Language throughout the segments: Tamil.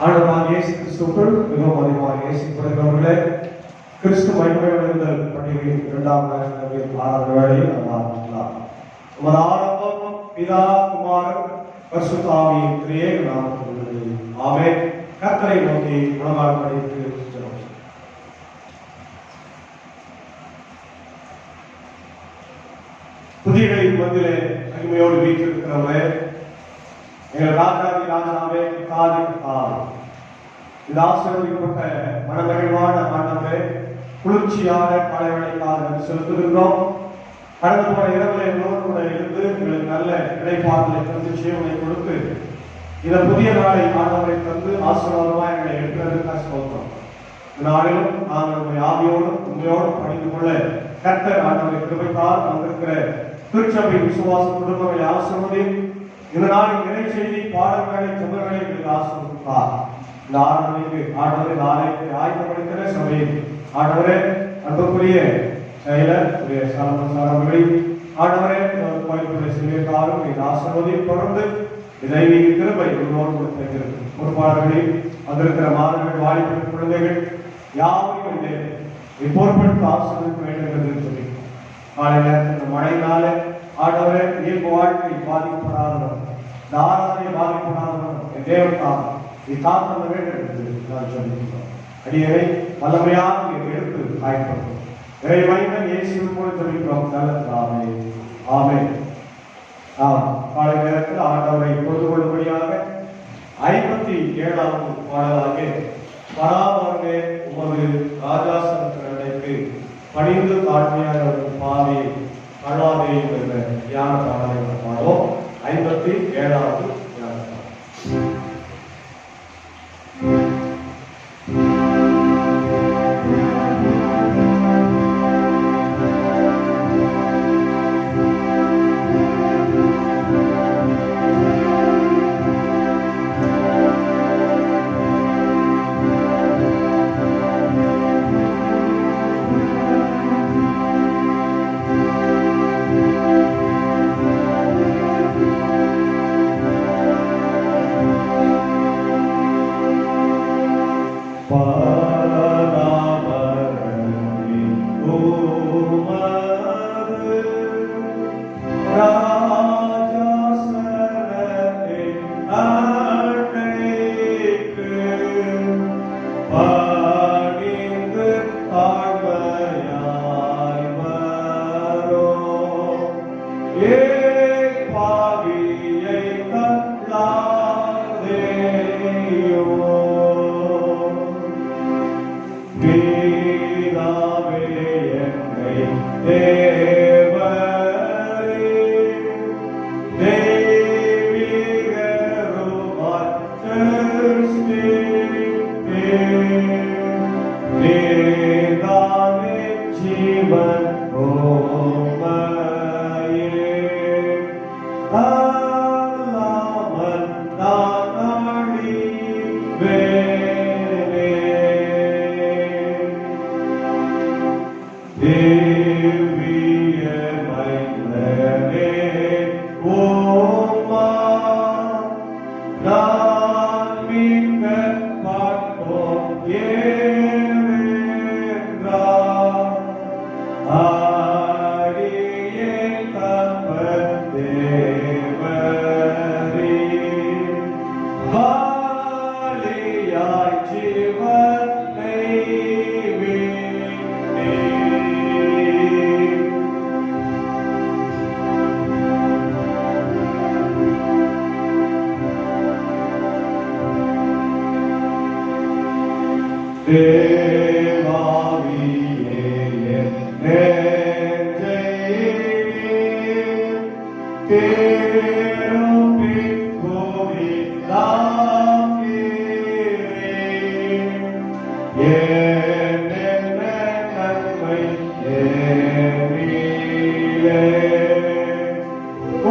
ஆண்டவராகிய இயேசு கிறிஸ்துவுக்குள் மிகவும் அதிகமாக நேசிக்கப்படுகிறவர்களே, கிறிஸ்து மகிமை விழுந்தல் பண்டிகையின் 2ஆம் நாள் வேளையில் நாம் ஆரம்பிக்கலாம். நமது ஆரம்பம் பிதா குமாரன் பரிசுத்த ஆவியின் திரியேக நாமத்தில் உள்ளது. ஆமென். கர்த்தரை நோக்கி முழங்கால் படித்து ஜெபம். புதியகளின் மத்தியிலே மகிமையோடு வீற்றிருக்கிறவரே, எங்கள் ராஜாதி ராஜாவே, பிதாதி பிதாவே, இந்த ஆசீர்வதிக்கப்பட்ட மனமகிழ்வான ஆண்டவரே, குளிர்ச்சியான காலைவளைக்காக செலுத்துகின்றோம். கடந்த போன இரவில் எங்களோடு கூட இருந்து எங்களுக்கு நல்ல இடைப்பாடலை தந்து ஜீவனை கொடுத்து இந்த புதிய நாளை ஆண்டவரை தந்து ஆசீர்வாதமாக எங்களை எடுக்கிறதுக்காக சொல்கிறோம். இந்த நாளிலும் நாங்கள் உங்களை ஆவியோடும் உண்மையோடும் படித்துக் கொள்ள கர்த்தர் ஆண்டவரை கிருபைத்தால் வந்திருக்கிற திருச்சபை விசுவாச குடும்பங்களை ஆசீர்வதி இந்த நாளின் இறை செய்தி பாடல்களை ஜெபங்களை எங்களுக்கு ஆசீர்வதித்தார். இந்த ஆண்டவருக்கு ஆண்டவரை நாளைக்கு ஆயத்தப்படுத்தின சபையில் ஆண்டவரே அன்புக்குரிய செயலர் சாரமொழி ஆண்டவரே கோயில்களை செய்திருக்காரும் இந்த ஆசீர்வதியை தொடர்ந்து தெய்வீக கிருபை உங்களோடு கொடுத்திருக்கிறது. பொறுப்பாளர்களில் வந்திருக்கிற மாணவர்கள், வாலிபர்கள், குழந்தைகள் யாவையும் பொறுப்பெடுத்து ஆசீர்வதிக்க வேண்டும் என்று சொல்லி காலை நேரத்தில் மழையினால ஆண்டவரே இயல்பு வாழ்க்கை பாதிக்கப்படாதவன், தாராளத்தை பாதிக்கப்படாதவன் என் தேவன் காத்த வேண்டும் என்று நான் சொல்லியிருக்கிறோம். அடியரை வல்லமையாக எடுத்து காயப்படும் இறைவன் இயேசுவின் மூலம் சொல்லிக்கிறோம். நல்லதாமே. ஆமென். காலை நேரத்தில் ஆண்டவரை பொறுத்து கொள்ளும்படியாக 57வது பாடலாக பராமரமே உமது ராஜாசனத்திற்கு பணிந்து தாழ்மையாக பாதை கண்ணாதே என்ற தியான பாடலை பாடுவோம். 57வது தியான பாடல்.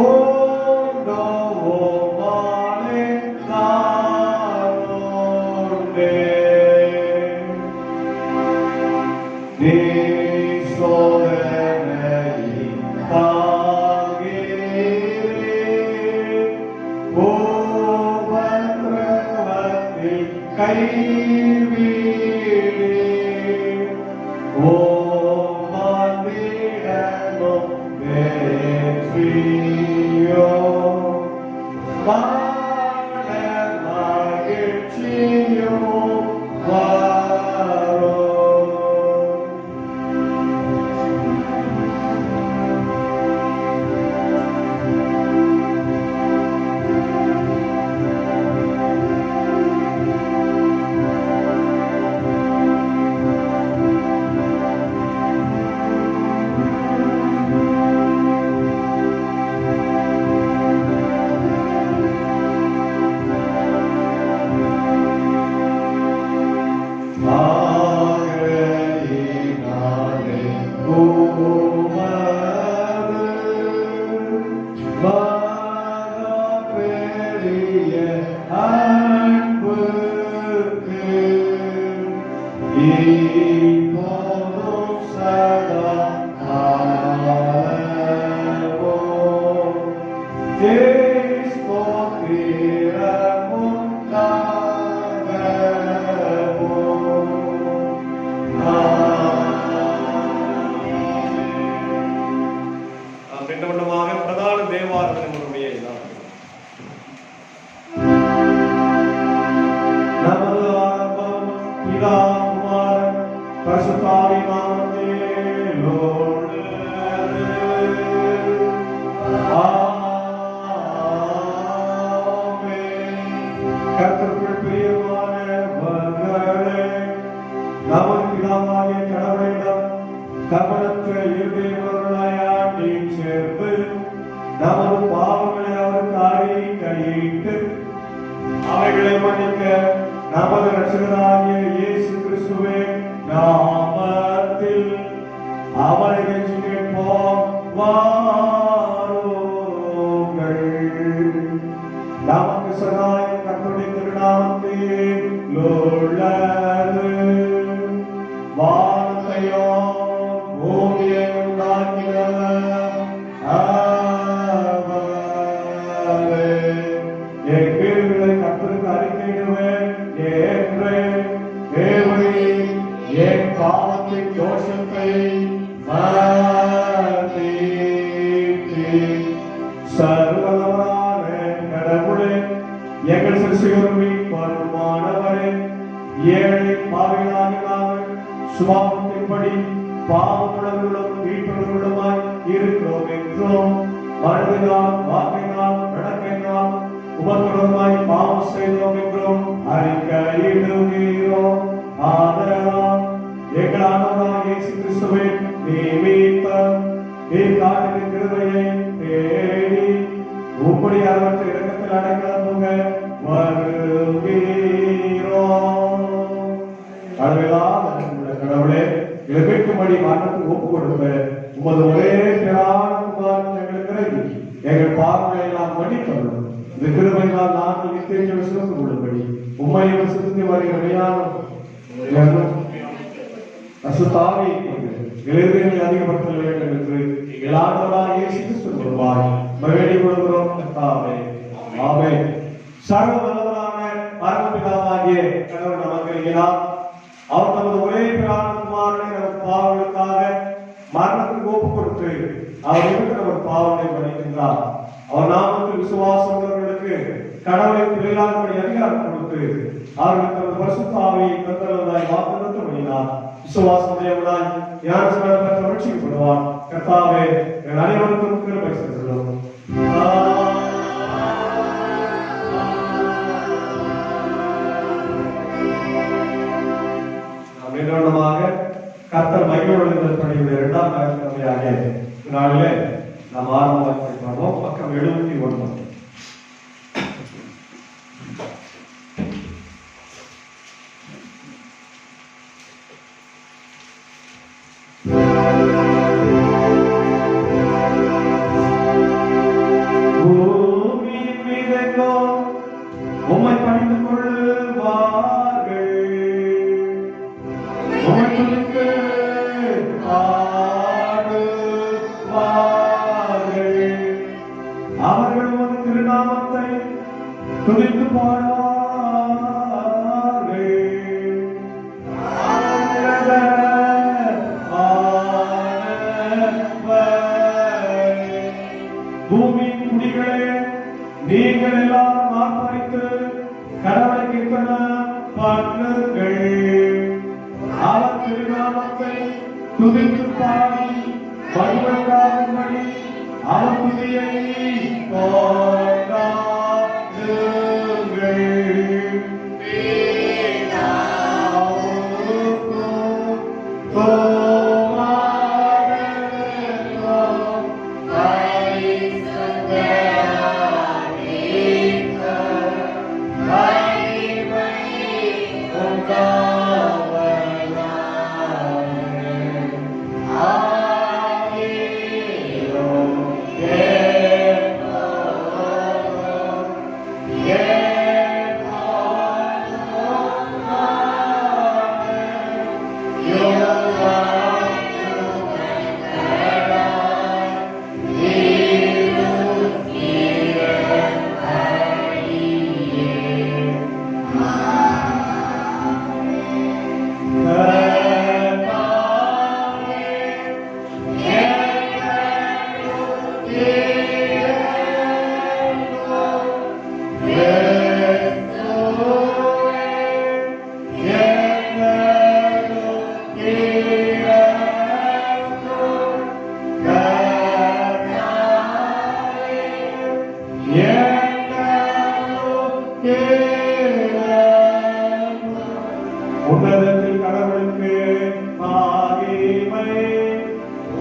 Oh, அவர்கள் திருநாமத்தை துதித்து பாடுவார்கள். பூமியின் குடிகளே, நீங்கள் எல்லாரும் ஆர்ப்பரித்து கடவுளை கீர்த்தனம் பண்ணுங்கள். அவர் திருநாமத்தை துதித்து பாடி மகிழ்ந்தாகும்படி அவர் துதியை கொண்டாடுங்கள். உன்னதத்தில் கடவுளுக்கு மகிமை,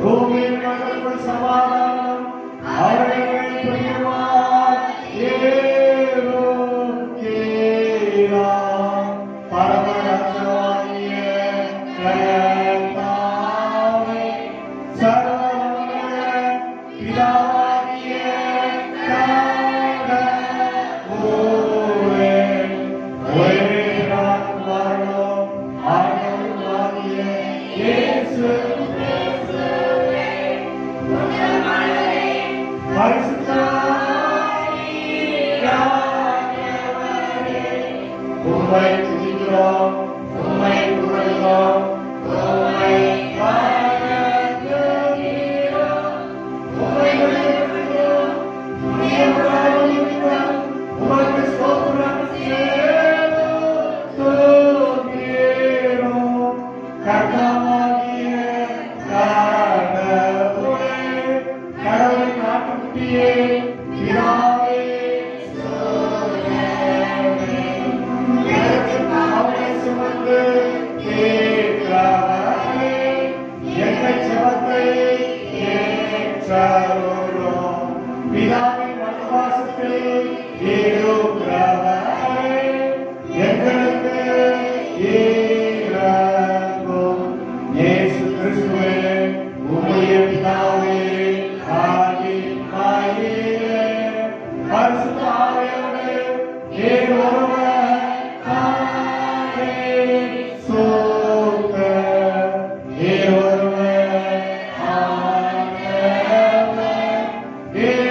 பூமியில் மக்களுக்குள் சமாதானம், அவர்களை பிரியமாய் ஏறுகிறார். பரமராஜாகிய கர்த்தாவே, சர்வவல்லமையுள்ள பிதாவாகிய கடவுளே, ஒரே பிதாவாகிய ஆண்டவராகிய இயேசு கிறிஸ்துவே, பரிசுத்த ஆவியானவரே, உம்மை துதிக்கிறோம், உம்மை புகழ்கிறோம், உம்மை வாழ்த்துகிறோம், உம்மை உயர்த்துகிறோம், உமக்கு ஸ்தோத்திரம் செலுத்துகிறோம். கர்த்தாவாகிய கடவுளே, கடவுளின் ஆட்டுக்குட்டியே, பிதாவே, எனக்கு பாவத்தை சுமந்து தீர்க்கிறவரே, எங்கள் ஜெபத்தை ஏற்றருளும். பிதாவின் வலதுபார்சத்தில் இருக்கிறவரே, எங்களுக்கு இரங்கும். இயேசு கிறிஸ்துவே, உம்முடைய பிதாவே ஆகிய பரிசுத்த ஆவியோடு ஒருவர் பரிசுத்த ஒருவர் ஆண்டவர்,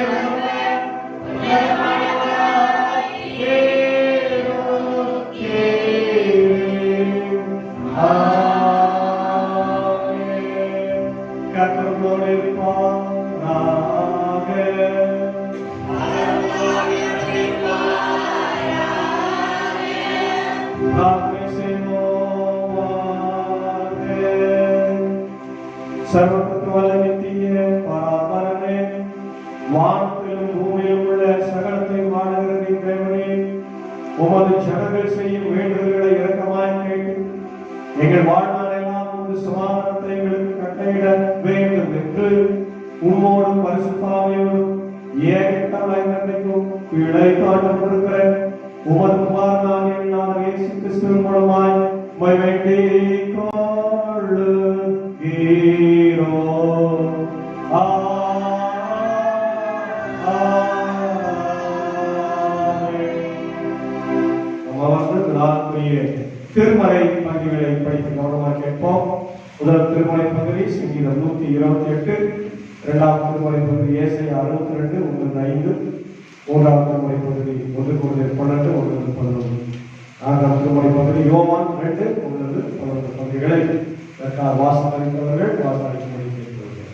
ஒருவர் உன்னதமானவராய் இருக்கிறீர். ஆமென். கர்த்தரோடு இருப்பாராக. பிரார்த்தனை செய்வோமாக. சர்வத்துவ நித்திய பராபரமே, வானத்திலும் பூமியிலும் உள்ள சகலத்தையும் ஆளுகிற தேவனே, உமது ஜனங்கள் செய்யும் வேண்டுதல்களை இரக்கமாய் கேட்டு எங்கள் வாழ்நாளெல்லாம் உமது சமாதானத்தை எங்களுக்கு கட்டளையிட வேண்டும் என்று உம்மோடும் பரிசுத்தாவியோடும் ஏகத்தமாய் நன்மைக்கும் பிழை காட்டப்படுகிற உமது குமாரனாகிய நாம் இயேசு கிறிஸ்துவின் மூலமாய் உம்மை வேண்டிக் கொள்கிறோம். திருமறை பகுதிகளை படித்து கவனமாக கேட்போம். முதல் திருமறை பகுதி சங்கீதம் 128, இரண்டாவது திருமறை பகுதி ஏசாயா 62, 1-5, மூன்றாவது திருமறை பகுதி 1-12, 1-11, நான்காவது திருமறை பகுதி யோவான் 2-1-11 பகுதிகளை வாசகரித்தவர்கள் வாசகரிக்கும்படி கேட்கிறார்கள்.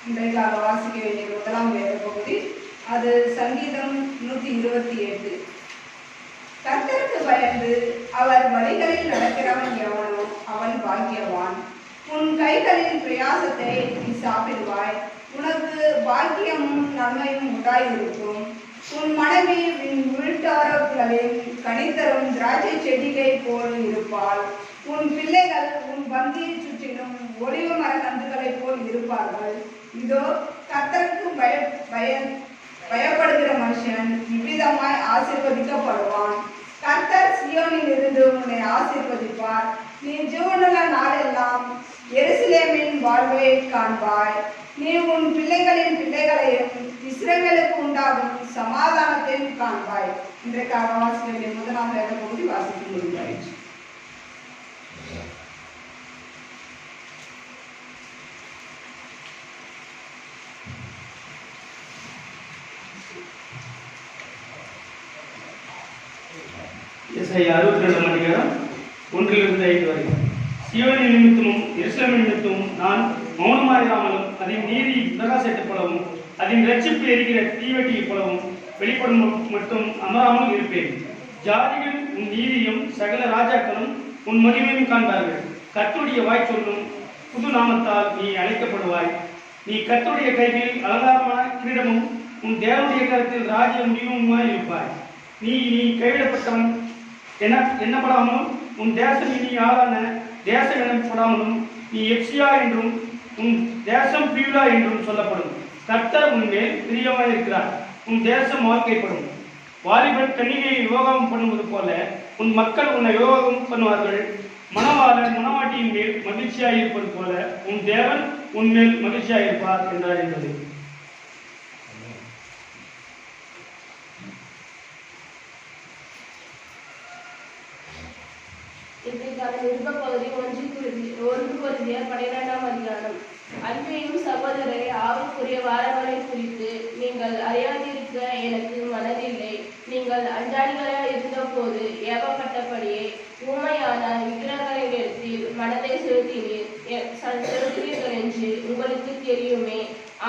இன்றைக்காக வாசிக்க வேண்டிய முதலாம் வேத பகுதி அது சங்கீதம் 128. கர்த்தருக்கு பயந்து அவர் வழிகளில் நடக்கிறவன் எவனோ அவன் பாக்கியவான். உன் கைகளின் பிரயாசத்தை நீ சாப்பிடுவாய், உனக்கு பாக்கியமும் நன்மையும் உண்டாயிருக்கும். உன் மனைவி உன் வீட்டாரர்களின் கனித்தரும் திராட்சை செடிகை போல் இருப்பாள். உன் பிள்ளைகள் உன் பந்தியை சுற்றிலும் ஒளிவு மர கன்றுகளைப் போல் இருப்பார்கள். இதோ கர்த்தருக்கு பயப்படுகிற மனுஷன் இவ்விதமாய் ஆசீர்வதிக்கப்படுவான். கர்த்தர் சீயோனில் இருந்து உன்னை ஆசீர்வதிப்பார். நீ ஜீவனுள்ள நாளெல்லாம் எருசலேமின் வாழ்வை காண்பாய். நீ உன் பிள்ளைகளின் பிள்ளைகளையும் இஸ்ரவேலுக்கு உண்டாகும் சமாதானத்தையும் காண்பாய். இன்றைக்காக வாசிக்க வேண்டிய முதலாம் வேத பகுதி வாசிக்க முடிவாயிற்று. ஏசாயா 62 அதிகாரம் 1-5 வரை. சீயோனின் நிமித்தமும் எருசலேமின் நிமித்தமும் நான் மௌனமாயிராமலும் அதன் நீதி பிரகாசத்தைப் போலவும் அதன் இரட்சிப்பு எரிகிற தீவெட்டியைப் போலவும் வெளிப்படும் மட்டும் அமராமல் இருப்பேன். ஜாதிகள் உன் நீதியும் சகல ராஜாக்களும் உன் மகிமையும் காண்பார்கள். கர்த்தருடைய வாய் சொல்லும் புது நாமத்தால் நீ அழைக்கப்படுவாய். நீ கர்த்தருடைய கைகளில் அலங்காரமான கிரீடமும் உன் தேவனுடைய கருத்தில் ராஜ்ய முடிவுமாய் இருப்பாய். நீ கைவிடப்பட்டவன் எண்ணப்படாமலும் உன் தேசம் இனி யாரான தேசம் எனப்படாமலும் நீ எப்சியா என்றும் உன் தேசம் பியூலா என்றும் சொல்லப்படும். கர்த்தர் உன்மேல் பிரியமாய் இருக்கிறார். உன் தேசம் வாழ்க்கைப்படும். வாலிபன் கன்னிகையை விவாகம் பண்ணுவது போல உன் மக்கள் உன்னை விவாகம் பண்ணுவார்கள். மணவாளன் மணவாட்டியின் மேல் மகிழ்ச்சியாய் இருப்பது போல உன் தேவன் உன்மேல் மகிழ்ச்சியாய் இருப்பார் என்றார் என்பது. இன்றைக்கான நிருப பகுதி 1 அதிகாரம். அன்பையும் சகோதரரை ஆவிக்குரிய வாரங்களை குறித்து நீங்கள் அறியாதிருக்க எனக்கு மனதில்லை. நீங்கள் அஞ்சாடிகளாக இருந்த போது ஏவப்பட்டபடியே உண்மையான விக்கிரகங்களிடத்தில் மனதை செலுத்துவீர்கள் என்று உங்களுக்கு தெரியுமே.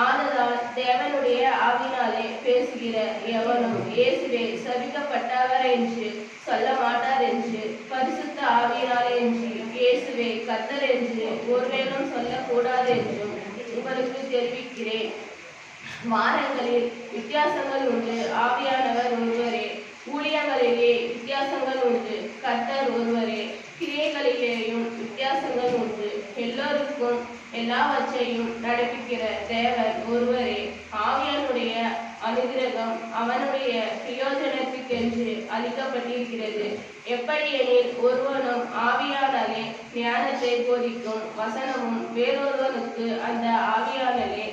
ஆனதால் தேவனுடைய ஆவினாலே பேசுகிற எவனும் இயேசுவே சபிக்கப்பட்டவர் என்று சொல்ல மாட்டார் என்று பரிசுத்த ஆவியினாலே என்று இயேசுவே கர்த்தர் என்று ஒருவேளும் சொல்லக்கூடாது என்றும் உங்களுக்கு தெரிவிக்கிறேன். வாரங்களில் வித்தியாசங்கள் உண்டு, ஆவியானவர் ஒருவரே. ஊழியங்களிலே வித்தியாசங்கள் உண்டு, கர்த்தர் ஒருவரே. கிரியைகளிலேயும் வித்தியாசங்கள் உண்டு, எல்லோருக்கும் எல்லாவற்றையும் நடப்பிக்கிற தேவன் ஒருவரே. ஆவியானுடைய அனுகிரகம் அவனுடைய பிரயோஜனத்துக்கென்று அளிக்கப்பட்டிருக்கிறது. எப்படியெனில் ஒருவனும் ஆவியானலே ஞானத்தை போதிக்கும் வசனமும் வேறொருவனுக்கு அந்த ஆவியானலே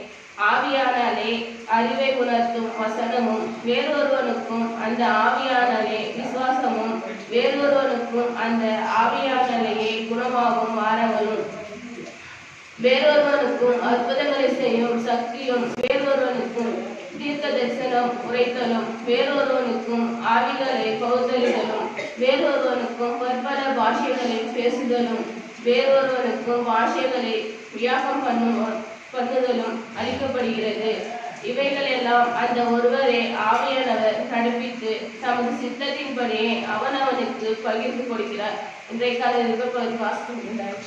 அறிவை உணர்த்தும் வசனமும் வேறொருவனுக்கும் அந்த ஆவியானலே விசுவாசமும் வேறொருவனுக்கும் அந்த ஆவியானலையே குணமாகும் வாரங்களும் வேறொருவனுக்கும் அற்புதங்களை செய்யும் சக்தியும் வேறொருவனுக்கும் தீர்க்க தரிசனம் உரைத்தலும் வேறொருவனுக்கும் ஆவிகளை பகுத்தலிடலும் வேறொருவனுக்கும் பற்பல பாஷைகளை பேசுதலும் வேறொருவனுக்கும் பாஷைகளை வியாபம் பண்ணுதலும் அளிக்கப்படுகிறது. இவைகள் எல்லாம் அந்த ஒருவரே ஆவியானவர் நடப்பித்து தமது சித்தத்தின்படியே அவனவனுக்கு பகிர்ந்து கொடுக்கிறார். இன்றைக்கான இருப்பது வாசிக்கின்றார்.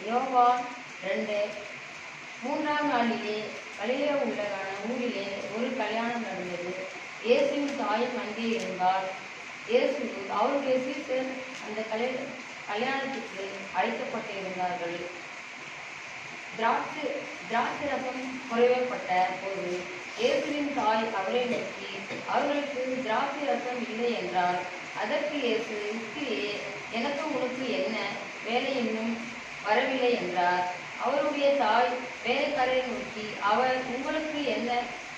யோவான் 2. 3ஆம் நாளிலே கலிலே உள்ள ஊரிலே ஒரு கல்யாணம் நடந்தது. இயேசுவின் தாயும் அங்கே இருந்தால் இயேசு அவருடைய சீடர் அந்த கல்யாணத்துக்கு அழைக்கப்பட்டிருந்தார்கள். திராட்சை ரசம் குறைவப்பட்ட போது இயேசுவின் தாய் அவரை நோக்கி அவர்களுக்கு திராட்சை ரசம் இல்லை என்றால், அதற்கு இயேசு, ஸ்திரியே, எனக்கு உனக்கு என்ன, வேலை இன்னும் வரவில்லை என்றார். அவருடைய தாய் வேலைக்காரரை நோக்கி, அவர் உங்களுக்கு என்ன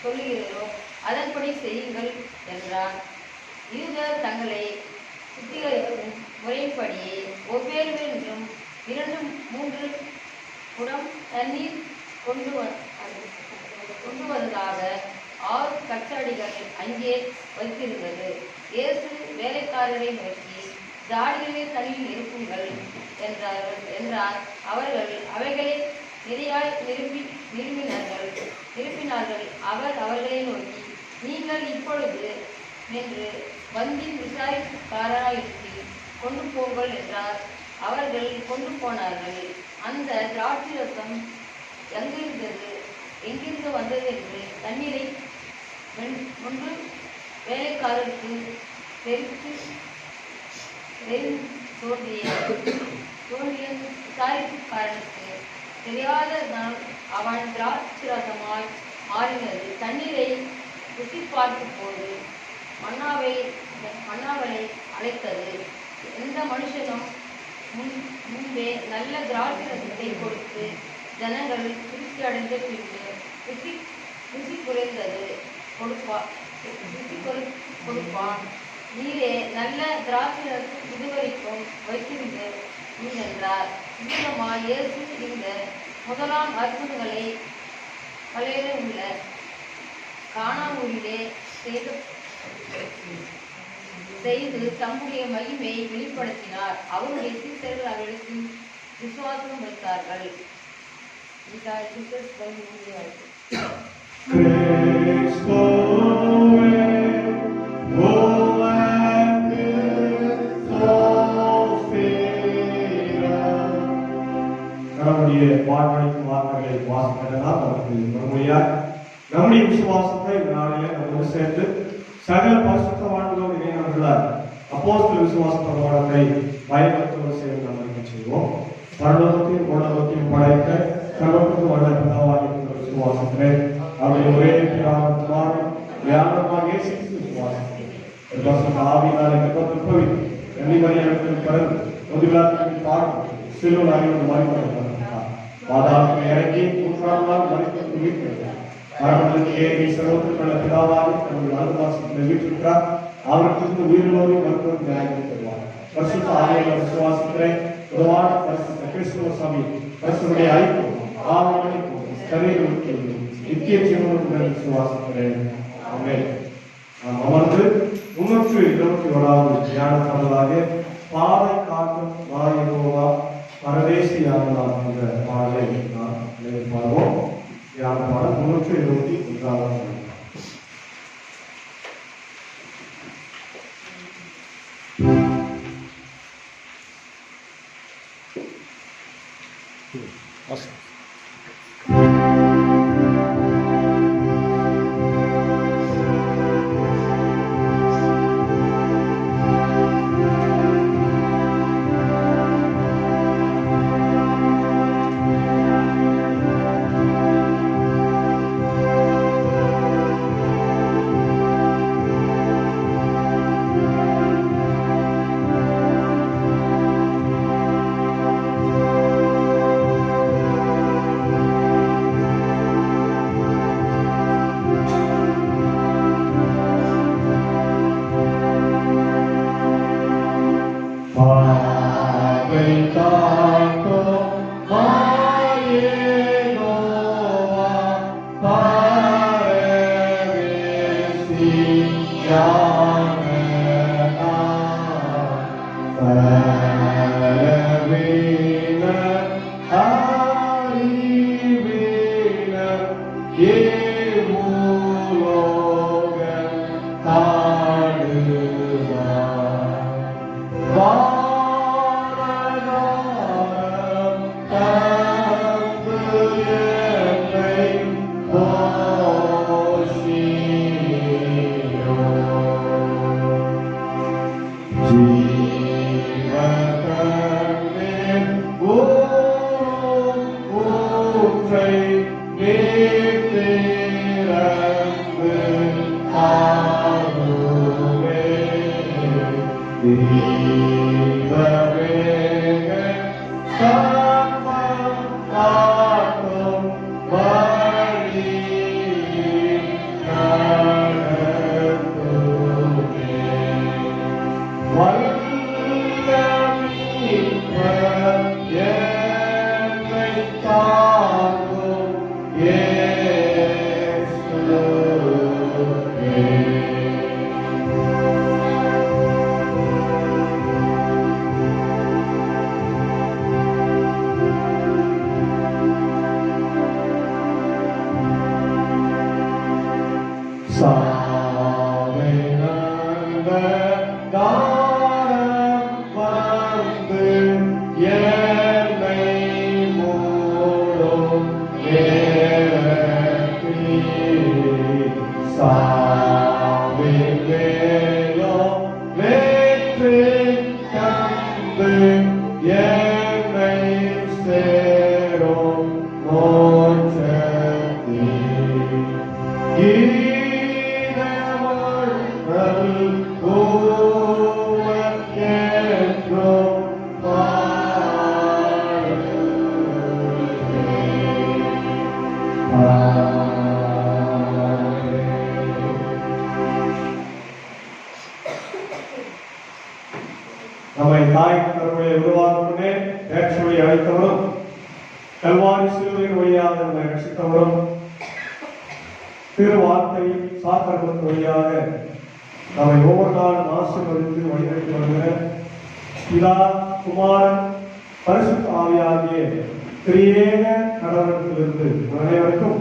சொல்லுகிறோ அதன்படி செய்யுங்கள் என்றார். யூதர் தங்களை சுத்திகரிக்கும் முறைப்படி ஒவ்வொருவரும் 2-3 குடம் தண்ணீர் கொண்டு வருவதாக 6 கச்சடிகள் அங்கே வைத்திருந்தது. இயேசு வேலைக்காரரை நோக்கி, ஜாடிகளை தண்ணீர் நிரப்புங்கள் என்றார். அவர்கள் அவைகளை நிறையாய் நிரப்பினார்கள். அவர் அவர்களை நோக்கி, நீங்கள் இப்பொழுது நின்று வந்தின் விசாரிக்காரராயிற்கு கொண்டு போங்கள் என்றார். அவர்கள் கொண்டு போனார்கள். அந்த திராட்சை ரசம் எங்கிருந்து வந்தது என்று தண்ணீரை ஒன்று வேலைக்காரருக்கு தோன்றிய விசாரிப்புக்காரனுக்கு தெரியாததால் அவன் திராட்சை ரசமாய் மாறினது. தண்ணீரை ருசி பார்க்கும் போது மன்னாவலை அழைத்தது. எந்த மனுஷனும் முன்பே நல்ல திராட்சை ரசத்தை கொடுத்து ஜனங்கள் திருப்தி அடைந்த பின்பு ருசி குறைந்தது கொடுப்பான். நீரே நல்ல திராட்சை ரசம் இதுவரைக்கும் வைத்திருந்தேன் என்றார். இவ்விதமாய் இயேசு இந்த முதலாம் அற்புதங்களை பழைய உள்ள கானாவூரிலே செய்து தம்முடைய மகிமையை வெளிப்படுத்தினார். அவருடைய சீடர்கள் அவர்களுக்கு விசுவாசம் வைத்தார்கள். நம்முடைய வாழ்வழிக்கும் வார்த்தைகளை வாசிக்கிறதால் நமக்கு மறுமொழியார் நம்முடைய விசுவாசத்தை இந்த நாளிலே நம்மோடு சேர்ந்து சகல பரிசுத்தவான்களோடு இணைந்தவர்களால் அப்போஸ்தல விசுவாச பிரமாணத்தை பயன்படுத்துவது செய்து நம்ம செய்வோம். பரலோகத்தையும் உலகத்தையும் படைத்த சர்வத்துக்கு வல்ல பிதாவாகிய விசுவாசத்திலே அவருடைய ஒரே பிதாவான ஞானமாக இயேசு விசுவாசம் ஆவியினாலே கற்பப்பவி எண்ணிமறையாளர்கள் பிறகு முதுகிலாத்தின் பாடம் சிலுவை அறிவு மறைப்பட்டார். பாதாளத்தில் இறங்கி 3ஆம் நாள் மறித்து உயிர்த்தெழுந்தார். மரணத்துக்கு ஏறி சர்வத்துக்குள்ள பிதாவாக தன்னுடைய அருள்வாசத்தில் வீட்டிருக்கிறார். அவருக்கு உயிரோடு மருத்துவம் நியாயம் தருவார். பரிசுத்த ஆவியானவர் விசுவாசத்திலே பொதுவான பரிசுத்த கிறிஸ்துவ சபை பரிசுடைய ஐக்கியம் ஆவணக்கும் சரீரமுக்கு நித்திய ஜீவனுடன் விசுவாசத்திலே ஆமென். நாம் அமர்ந்து 321வது தியான பாடலாக பாதை காக்கும் வாயுவா பரதேசியானலாம் என்ற பாடலை நாம் பாடுவோம். தியான பாடல் 321வது. Jesus. வந்து என்னை சேரும் மோட்சத்தில் ஈனமாய் நல்குவதென்றும் நம்மை தாய் கருவியை உருவாக்குமே பேச்சுவழி அழைத்தவரும் கல்வாரி சிலுவையின் வழியாக நம்மை ரசித்தவரும் திருவார்த்தை சாக்கரத்தின் வழியாக நம்மை ஒவ்வொரு நாளும் ஆசீர்வதித்து வழிநடத்தி வருகிற பிதா குமாரன் பரிசுத்த ஆவியாகிய திரியேக கடவுளிலிருந்து அனைவருக்கும்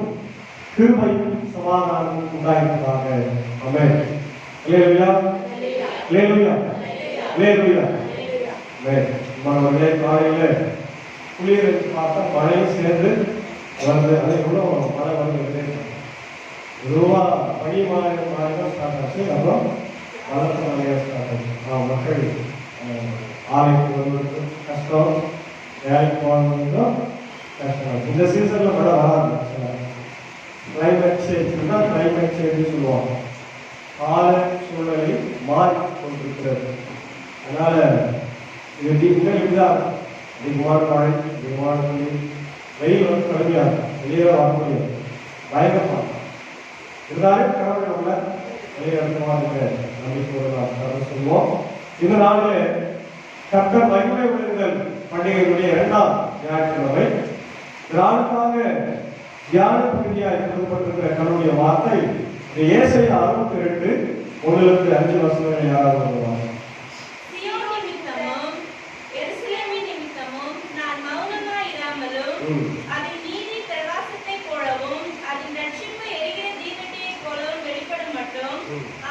கிருபையும் சமாதானமும் உண்டாயிருப்பதாக. ஆமென். அல்லேலூயா. அல்லேலூயா. அல்லேலூயா. ஆமென். மனவர்களே, காலையில குளிர் பார்த்தா மழையும் சேர்ந்து வந்து அதே போல மழை வந்து ரூபா பனி மழை தான் ஸ்டார்ட் ஆச்சு. அப்புறம் வளர்த்த மழையாக ஸ்டார்ட் ஆச்சு. மக்கள் ஆலைக்கு வருவதற்கு கஷ்டம், வேலைக்கு போகிறதுக்கும் கஷ்டம். இந்த சீசனில் மழை வராது. கிளைமேட் சேஞ்சுன்னா கிளைமேட் சேஞ்சுன்னு சொல்லுவாங்க. கால சூழ்நிலை மாறி கொண்டிருக்கிறது. அதனால இது இப்படிதான் அதிகமான மழை, அதிகமான வெயில் வந்து கடுமையாக வெளியே வர முடியாது, பயங்கரமா இருந்தாலும் கடவுள் நம்மள வெளியே இடத்துல நம்பிக்கை சொல்லுவோம். இந்த நாளில் கர்த்தர் மகிமை விழுந்தல் பண்டிகையுடைய 2ஆம் ஞாயிற்றுக்கிழமை நாளுக்காக தியான பகுதியாக கொடுக்கப்பட்டிருக்கிற கடவுளுடைய வார்த்தை ஏசாயா 62:1-5 வசனங்களை யாராவது வருவாங்க. அதில் நீதி பிரகாசத்தை போலவும் அதில் ரட்சிப்பு எரிகிற தீபத்தையை போலவும் வெளிப்படும் மட்டும்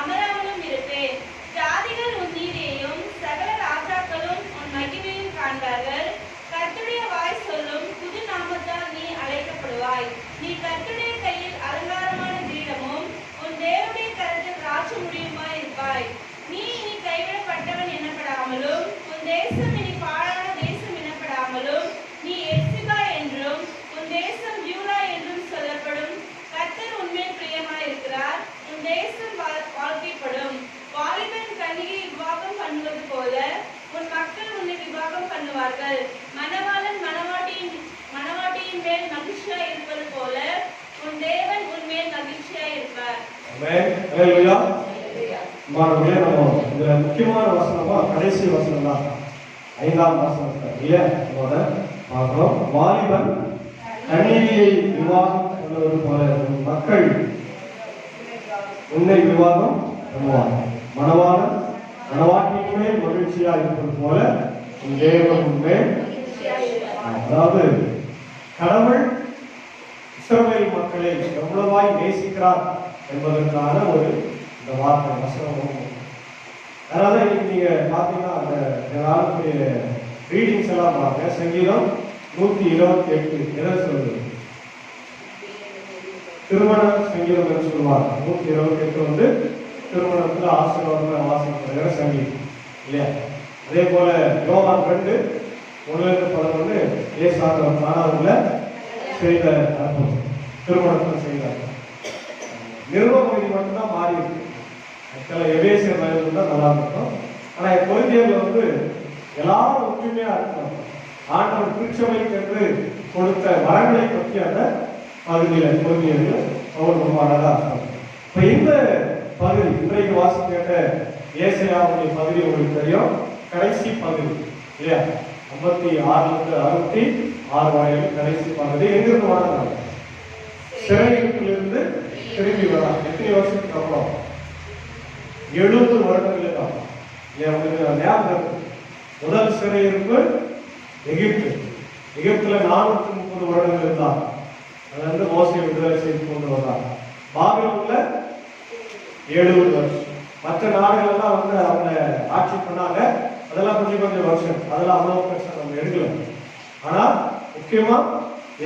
அமராமலும் இருப்பேன். ஜாதிகள் உன் நீதியையும் சகல ராஜாக்களும் உன் மகிமையும் காண்பார்கள். கர்த்தருடைய வாய் சொல்லும் புது நாமத்தால் நீ அழைக்கப்படுவாய். நீ கர்த்தருடைய கையில் அலங்காரமான கிரீடமும் உன் தேவனுடைய கரத்தில் ராஜ முடியுமாய் இருப்பாய். நீ இனி கைவிடப்பட்டவன் எனப்படாமலும் உன் தேசம் இனி பாழான தேசம் எனப்படாமலும் நீ எப்சிபா என்றும் உன் தேசம் யூரா என்றும் சொல்லப்படும். கர்த்தர் உன்மேல் பிரியமாய் இருக்கிறார். உன் தேசம் வாழ்க்கைப்படும். வாலிபன் கன்னிகை விவாகம் பண்ணுவது போல உன் மக்கள் உன்னை விவாகம் பண்ணுவார்கள். மணவாளன் மணவாட்டியின் மேல் மகிழ்ச்சியாய் இருப்பது போல உன் தேவன் உன் மேல் மகிழ்ச்சியாய் இருப்பார். இந்த முக்கியமான வசனமா கடைசி வசனம் தான் 5ஆம் வசனத்தை பார்க்கிறோம். வாலிபன் கன்னிகையை விவாகம் பண்ணுவது போல மக்கள் உன்னை விவாகம் பண்ணுவார்கள். மணவாளன் மணவாட்டியின் மேல் மகிழ்ச்சியா இருப்பது போல உன் தேவன் உண்மையில். அதாவது கடவுள் இஸ்ரவேல் மக்களை எவ்வளவாய் நேசிக்கிறார் என்பதற்கான ஒரு இந்த வார்த்தை வசனம். அதனால இன்னைக்கு நீங்க பாத்தீங்கன்னா அந்த நாளுக்குரிய ரீடிங்ஸ் எல்லாம் பாருங்க. சங்கீதம் 128 எதை சொல்லுது? திருமண சங்கீதம் என்று சொல்லுவாங்க. 128 வந்து திருமணத்துல ஆசீர்வாதங்களை வாசிக்கப்படுகிற சங்கீதம் இல்லையா? அதே போல யோவான் 2:1-11 ஏசாண்டவர் காணாதுல செய்த அற்புதம், திருமணத்துல செய்தார். நிறுவனம் மட்டும்தான் மாறி இருக்கு. எபேசியர் தான் நல்லா இருக்கும். ஆனா கொரிந்தியர்ல வந்து எல்லாரும் ஒற்றுமையா இருக்கணும். ஆண்டவர் திருச்சபைக்கு என்று கொடுத்த வரங்களை பற்றி அந்த பகுதியில கொரிந்தியர்கள் அவர் ரொம்ப அழகா இருக்கும். இப்ப இந்த பகுதி இன்றைக்கு வாசிக்கின்ற ஏசாயாவுடைய பகுதி உங்களுக்கு தெரியும். கடைசி பகுதி இல்லையா? 56-66 வரையில் கடைசி பகுதி. எங்கிருந்து வராங்க? சிறையிருப்பிலிருந்து திரும்பி வராங்க. எத்தனை வருஷத்துக்கு அப்புறம்? 70 வருடங்களுக்கு தான். ஞாபகம். முதல் சிறையிருப்பு எகிப்து. எகிப்துல 430 வருடங்கள் இருந்தார். அதுல இருந்து மோசே விடுதலை செய்து கொண்டு வந்தார். பாபிலோன்ல 70 வருஷம். மற்ற நாடுகள் எல்லாம் வந்து அவங்க ஆட்சி பண்ணாங்க. அதெல்லாம் கொஞ்சம் வருஷம். அதெல்லாம் அவ்வளவு பிரச்சனை நம்ம எடுக்கல. ஆனா முக்கியமா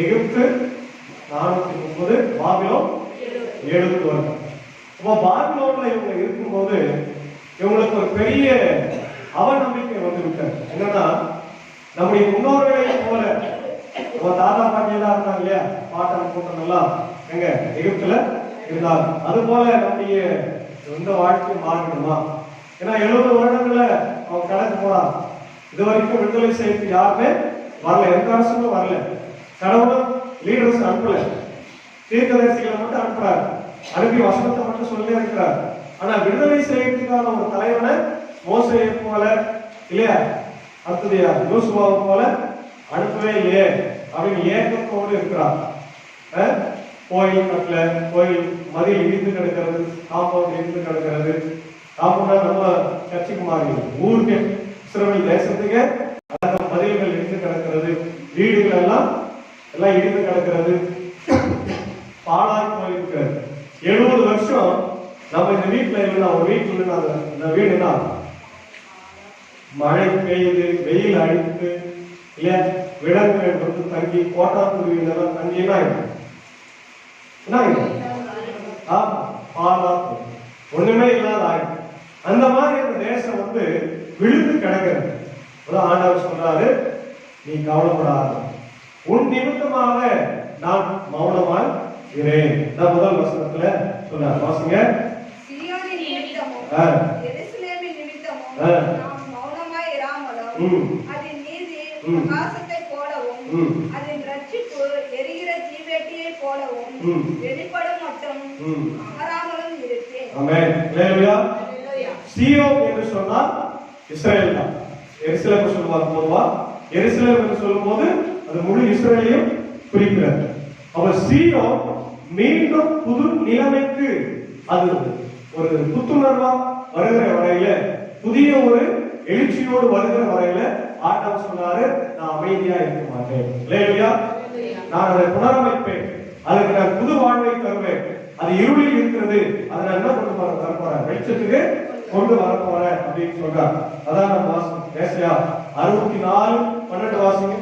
எகிப்து 430, பாபிலோன் 70 வருடம். அப்போ பாபிலோன்ல இவங்க இருக்கும்போது இவங்களுக்கு ஒரு பெரிய அவநம்பிக்கை இங்க வந்து விட்டார். என்னன்னா நம்முடைய முன்னோர்களை போல நம்ம தாத்தா பாட்டி எல்லாம் இருந்தாங்க இல்லையா, பாட்டன் கூட்டம் எல்லாம் எங்க எகிப்துல இருந்தாங்க. அது போல நம்முடைய இந்த வாழ்க்கை மாறணுமா? ஏன்னா 70 வருடங்கள அவங்க கடந்து போறாங்க. இது வரைக்கும் விடுதலை செய்யறதுக்கு யாருமே வரல, எந்த அரசும் வரல. கடவுளும் லீடர்ஸ் அனுப்பல, தீர்க்கதரிசிகளை மட்டும் அனுப்புறாரு, அனுப்பி வசனத்தை மட்டும் சொல்லி இருக்கிறார். ஆனா விடுதலை செய்யறதுக்கான ஒரு தலைவனை மோசையை போல இல்லையா, அடுத்தது யோசுவாவை போல அனுப்பவே இல்லையே அப்படின்னு ஏக்கத்தோடு இருக்கிறார். கோயில் கட்டல, கோயில் மதில் இடிந்து கிடக்கிறது, காம்பவுண்ட் இடிந்து கிடக்கிறது. காம்பவுண்ட் நம்ம சர்ச்சுக்கு மாறி ஊருக்கு இஸ்ரவேல் தேசத்துக்கு மதில்கள் இடிந்து கிடக்கிறது, வீடுகள் எல்லாம் இடிந்து கிடக்கிறது, பாழாய் போயிருக்கிறது. 70 வருஷம் நம்ம இந்த வீட்டுல இல்லைன்னா, ஒரு வீட்டுல இல்லைன்னா இந்த வீடு என்ன, மழை பெய்யுது, வெயில் அடித்து இல்லையா, விலங்குகள் வந்து தங்கி, கோட்டாங்குருவிகள் எல்லாம் தங்கி ஒண்ணுமே இல்லாத ஆயிடுச்சு. அந்த மாதிரி இந்த தேசம் வந்து விழுந்து கிடக்கிறது. ஆண்டவர் சொல்றாரு, நீ கவலைப்படாத, உன் நிமித்தமாக நான் மௌனமாய் இரேன். முதல் வசனத்துல சொன்னார், வாசிங்க. சீயோனின் நிமித்தமும் எருசலேமின் நிமித்தமும் நாம் மௌனமாய் இராமலும், அதன் நீதி பிரகாசத்தை போலவும், அதன் ரட்சிப்பு எரிகிற தீவேட்டியை போலவும் வெளிப்படும் மட்டும் அமராமலும் இருப்பேன். ஆமென். ஹல்லேலூயா. சீயோன் என்று சொன்னால் இஸ்ரவேல் தான். எருசலேம் சொல்லுவார் பொதுவா. எருசலேம் என்று சொல்லும்போது அது முழு இஸ்ரவேலையும் குறிக்கிறது. அவர் சீயோன் மீண்டும் புது நிலைமைக்கு, அது ஒரு புத்துணர்வா வருகிற வரையில, புதிய ஒரு எழுச்சியோடு வருகிற வரையில ஆண்டவர் சொன்னாரு, நான் அமைதியா இருக்க மாட்டேன். ஹல்லேலூயா. நான் அதை புனரமைப்பேன், அதுக்கு நான் புது வாழ்வை தருவேன். அது இருளில் இருக்கிறது, அதை நான் என்ன கொண்டு வரப்போறேன், வெளிச்சத்துக்கு கொண்டு வரப்போறேன் அப்படின்னு சொல்றார். அதான் நம்ம வாசம் ஏசாயா 64:12 வாசிங்க.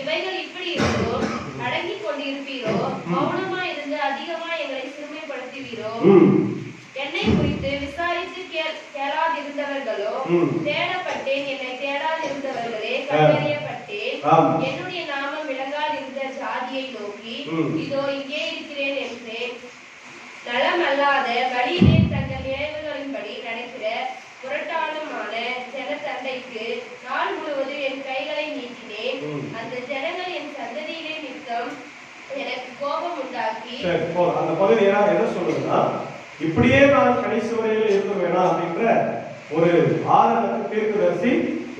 இவைகள் இப்படி இருக்கோ, அடங்கிக் கொண்டிருப்பீரோ, மௌனமா இருந்து அதிகமா எங்களை சிறுமைப்படுத்துவீரோ, என்னை குறித்து விசாரித்து கேளாதிருந்தவர்களோ, தேடப்பட்டேன், என்னை தேடாதிருந்தவர்களே கண்டறியப்பட்டேன், என்னுடைய நாமம் விளங்காதிருந்த ஜாதியை நோக்கி, இதோ இங்கே இருக்கிறேன் என்றேன். நலமல்லாத வழியிலே தங்கள் நினைவுகளின்படி நடக்கிற புரட்டாளமான ஜனத்தண்டைக்கு நாள் முழுவதும் என் கைகளை நீட்டினேன். அந்த ஜனங்கள் என் சந்ததியிலே நிற்கும் எனக்கு கோபம் உண்டாக்கி. அந்த பகுதி என்ன சொல்லுதுன்னா, இப்படியே நான் கடைசி வரையில் இருக்க வேணாம் அப்படின்ற ஒரு ஆதரவு தீர்க்கதரிசி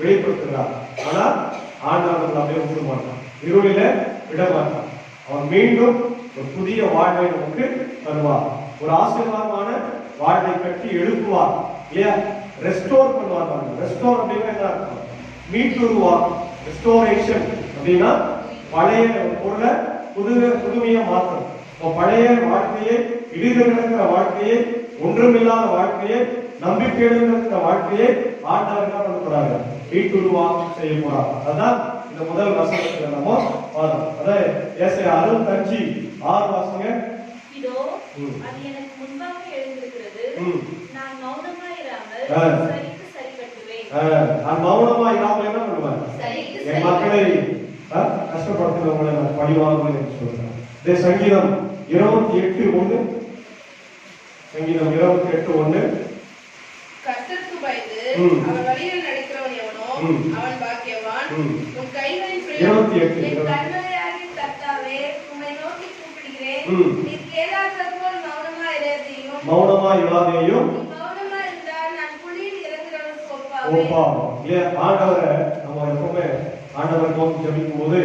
வெளிப்படுத்துகிறார். ஆனா ஆண்டவர் அப்படியே விட மாட்டான், இருளில விட மாட்டான். அவன் மீண்டும் ஒரு புதிய வாழ்வை நமக்கு தருவார், ஒரு ஆசீர்வாதமான வாழ்வை கட்டி எழுப்புவார் இல்லையா, ரெஸ்டோர் பண்ணுவார். ரெஸ்டோர் அப்படின்னா என்ன அர்த்தம், மீட்டுருவார். ரெஸ்டோரேஷன் அப்படின்னா பழைய பொருளை புதுமையா மாற்றம். பழைய வாழ்க்கையை, இடிந்து கிடக்கிற வாழ்க்கையை, ஒன்றுமில்லாத வாழ்க்கையை, நம்பிக்கையுடன் இருக்கிற வாழ்க்கையை ஆண்டவர் என்ன பண்ண போறாங்க, மீட்டுருவாக்கம் செய்ய போறாங்க. அதான் இந்த முதல் வசனத்துல நம்ம பார்த்தோம். அதாவது ஏசாயா 65:6 வாசிங்க. இதோ அது எனக்கு முன்பாக எழுந்திருக்கிறது, நான் மௌனமாய் இராமல் சரிக்கு சரி கட்டுவேன். நான் மௌனமா இராமல் என்ன பண்ணுவேன், என் மக்களை கஷ்டப்படுத்துறவங்களை நான் பழிவாங்குவேன் என்று சொல்றேன். இதே சங்கீதம் 28:1. சங்கீதம் 28:1. கர்த்தருக்கு பயந்து அவர் வழியில் நடக்கிறவன் எவனோ அவன் பாக்கியவான். உன் கைகளின் என் கண்மலையாகிய கர்த்தாவே, உம்மை நோக்கி கூப்பிடுகிறேன். நீர் கேளாதது போல் மௌனமாயிராதேயும். மௌனமாயிராதேயும். மௌனமா இருந்தால் நான் குழியில் இறங்குறவனுக்கு ஒப்பாவேன். ஆண்டவரை நம்ம எப்பவுமே ஆண்டவரை நோக்கி ஜெபிக்கும் போது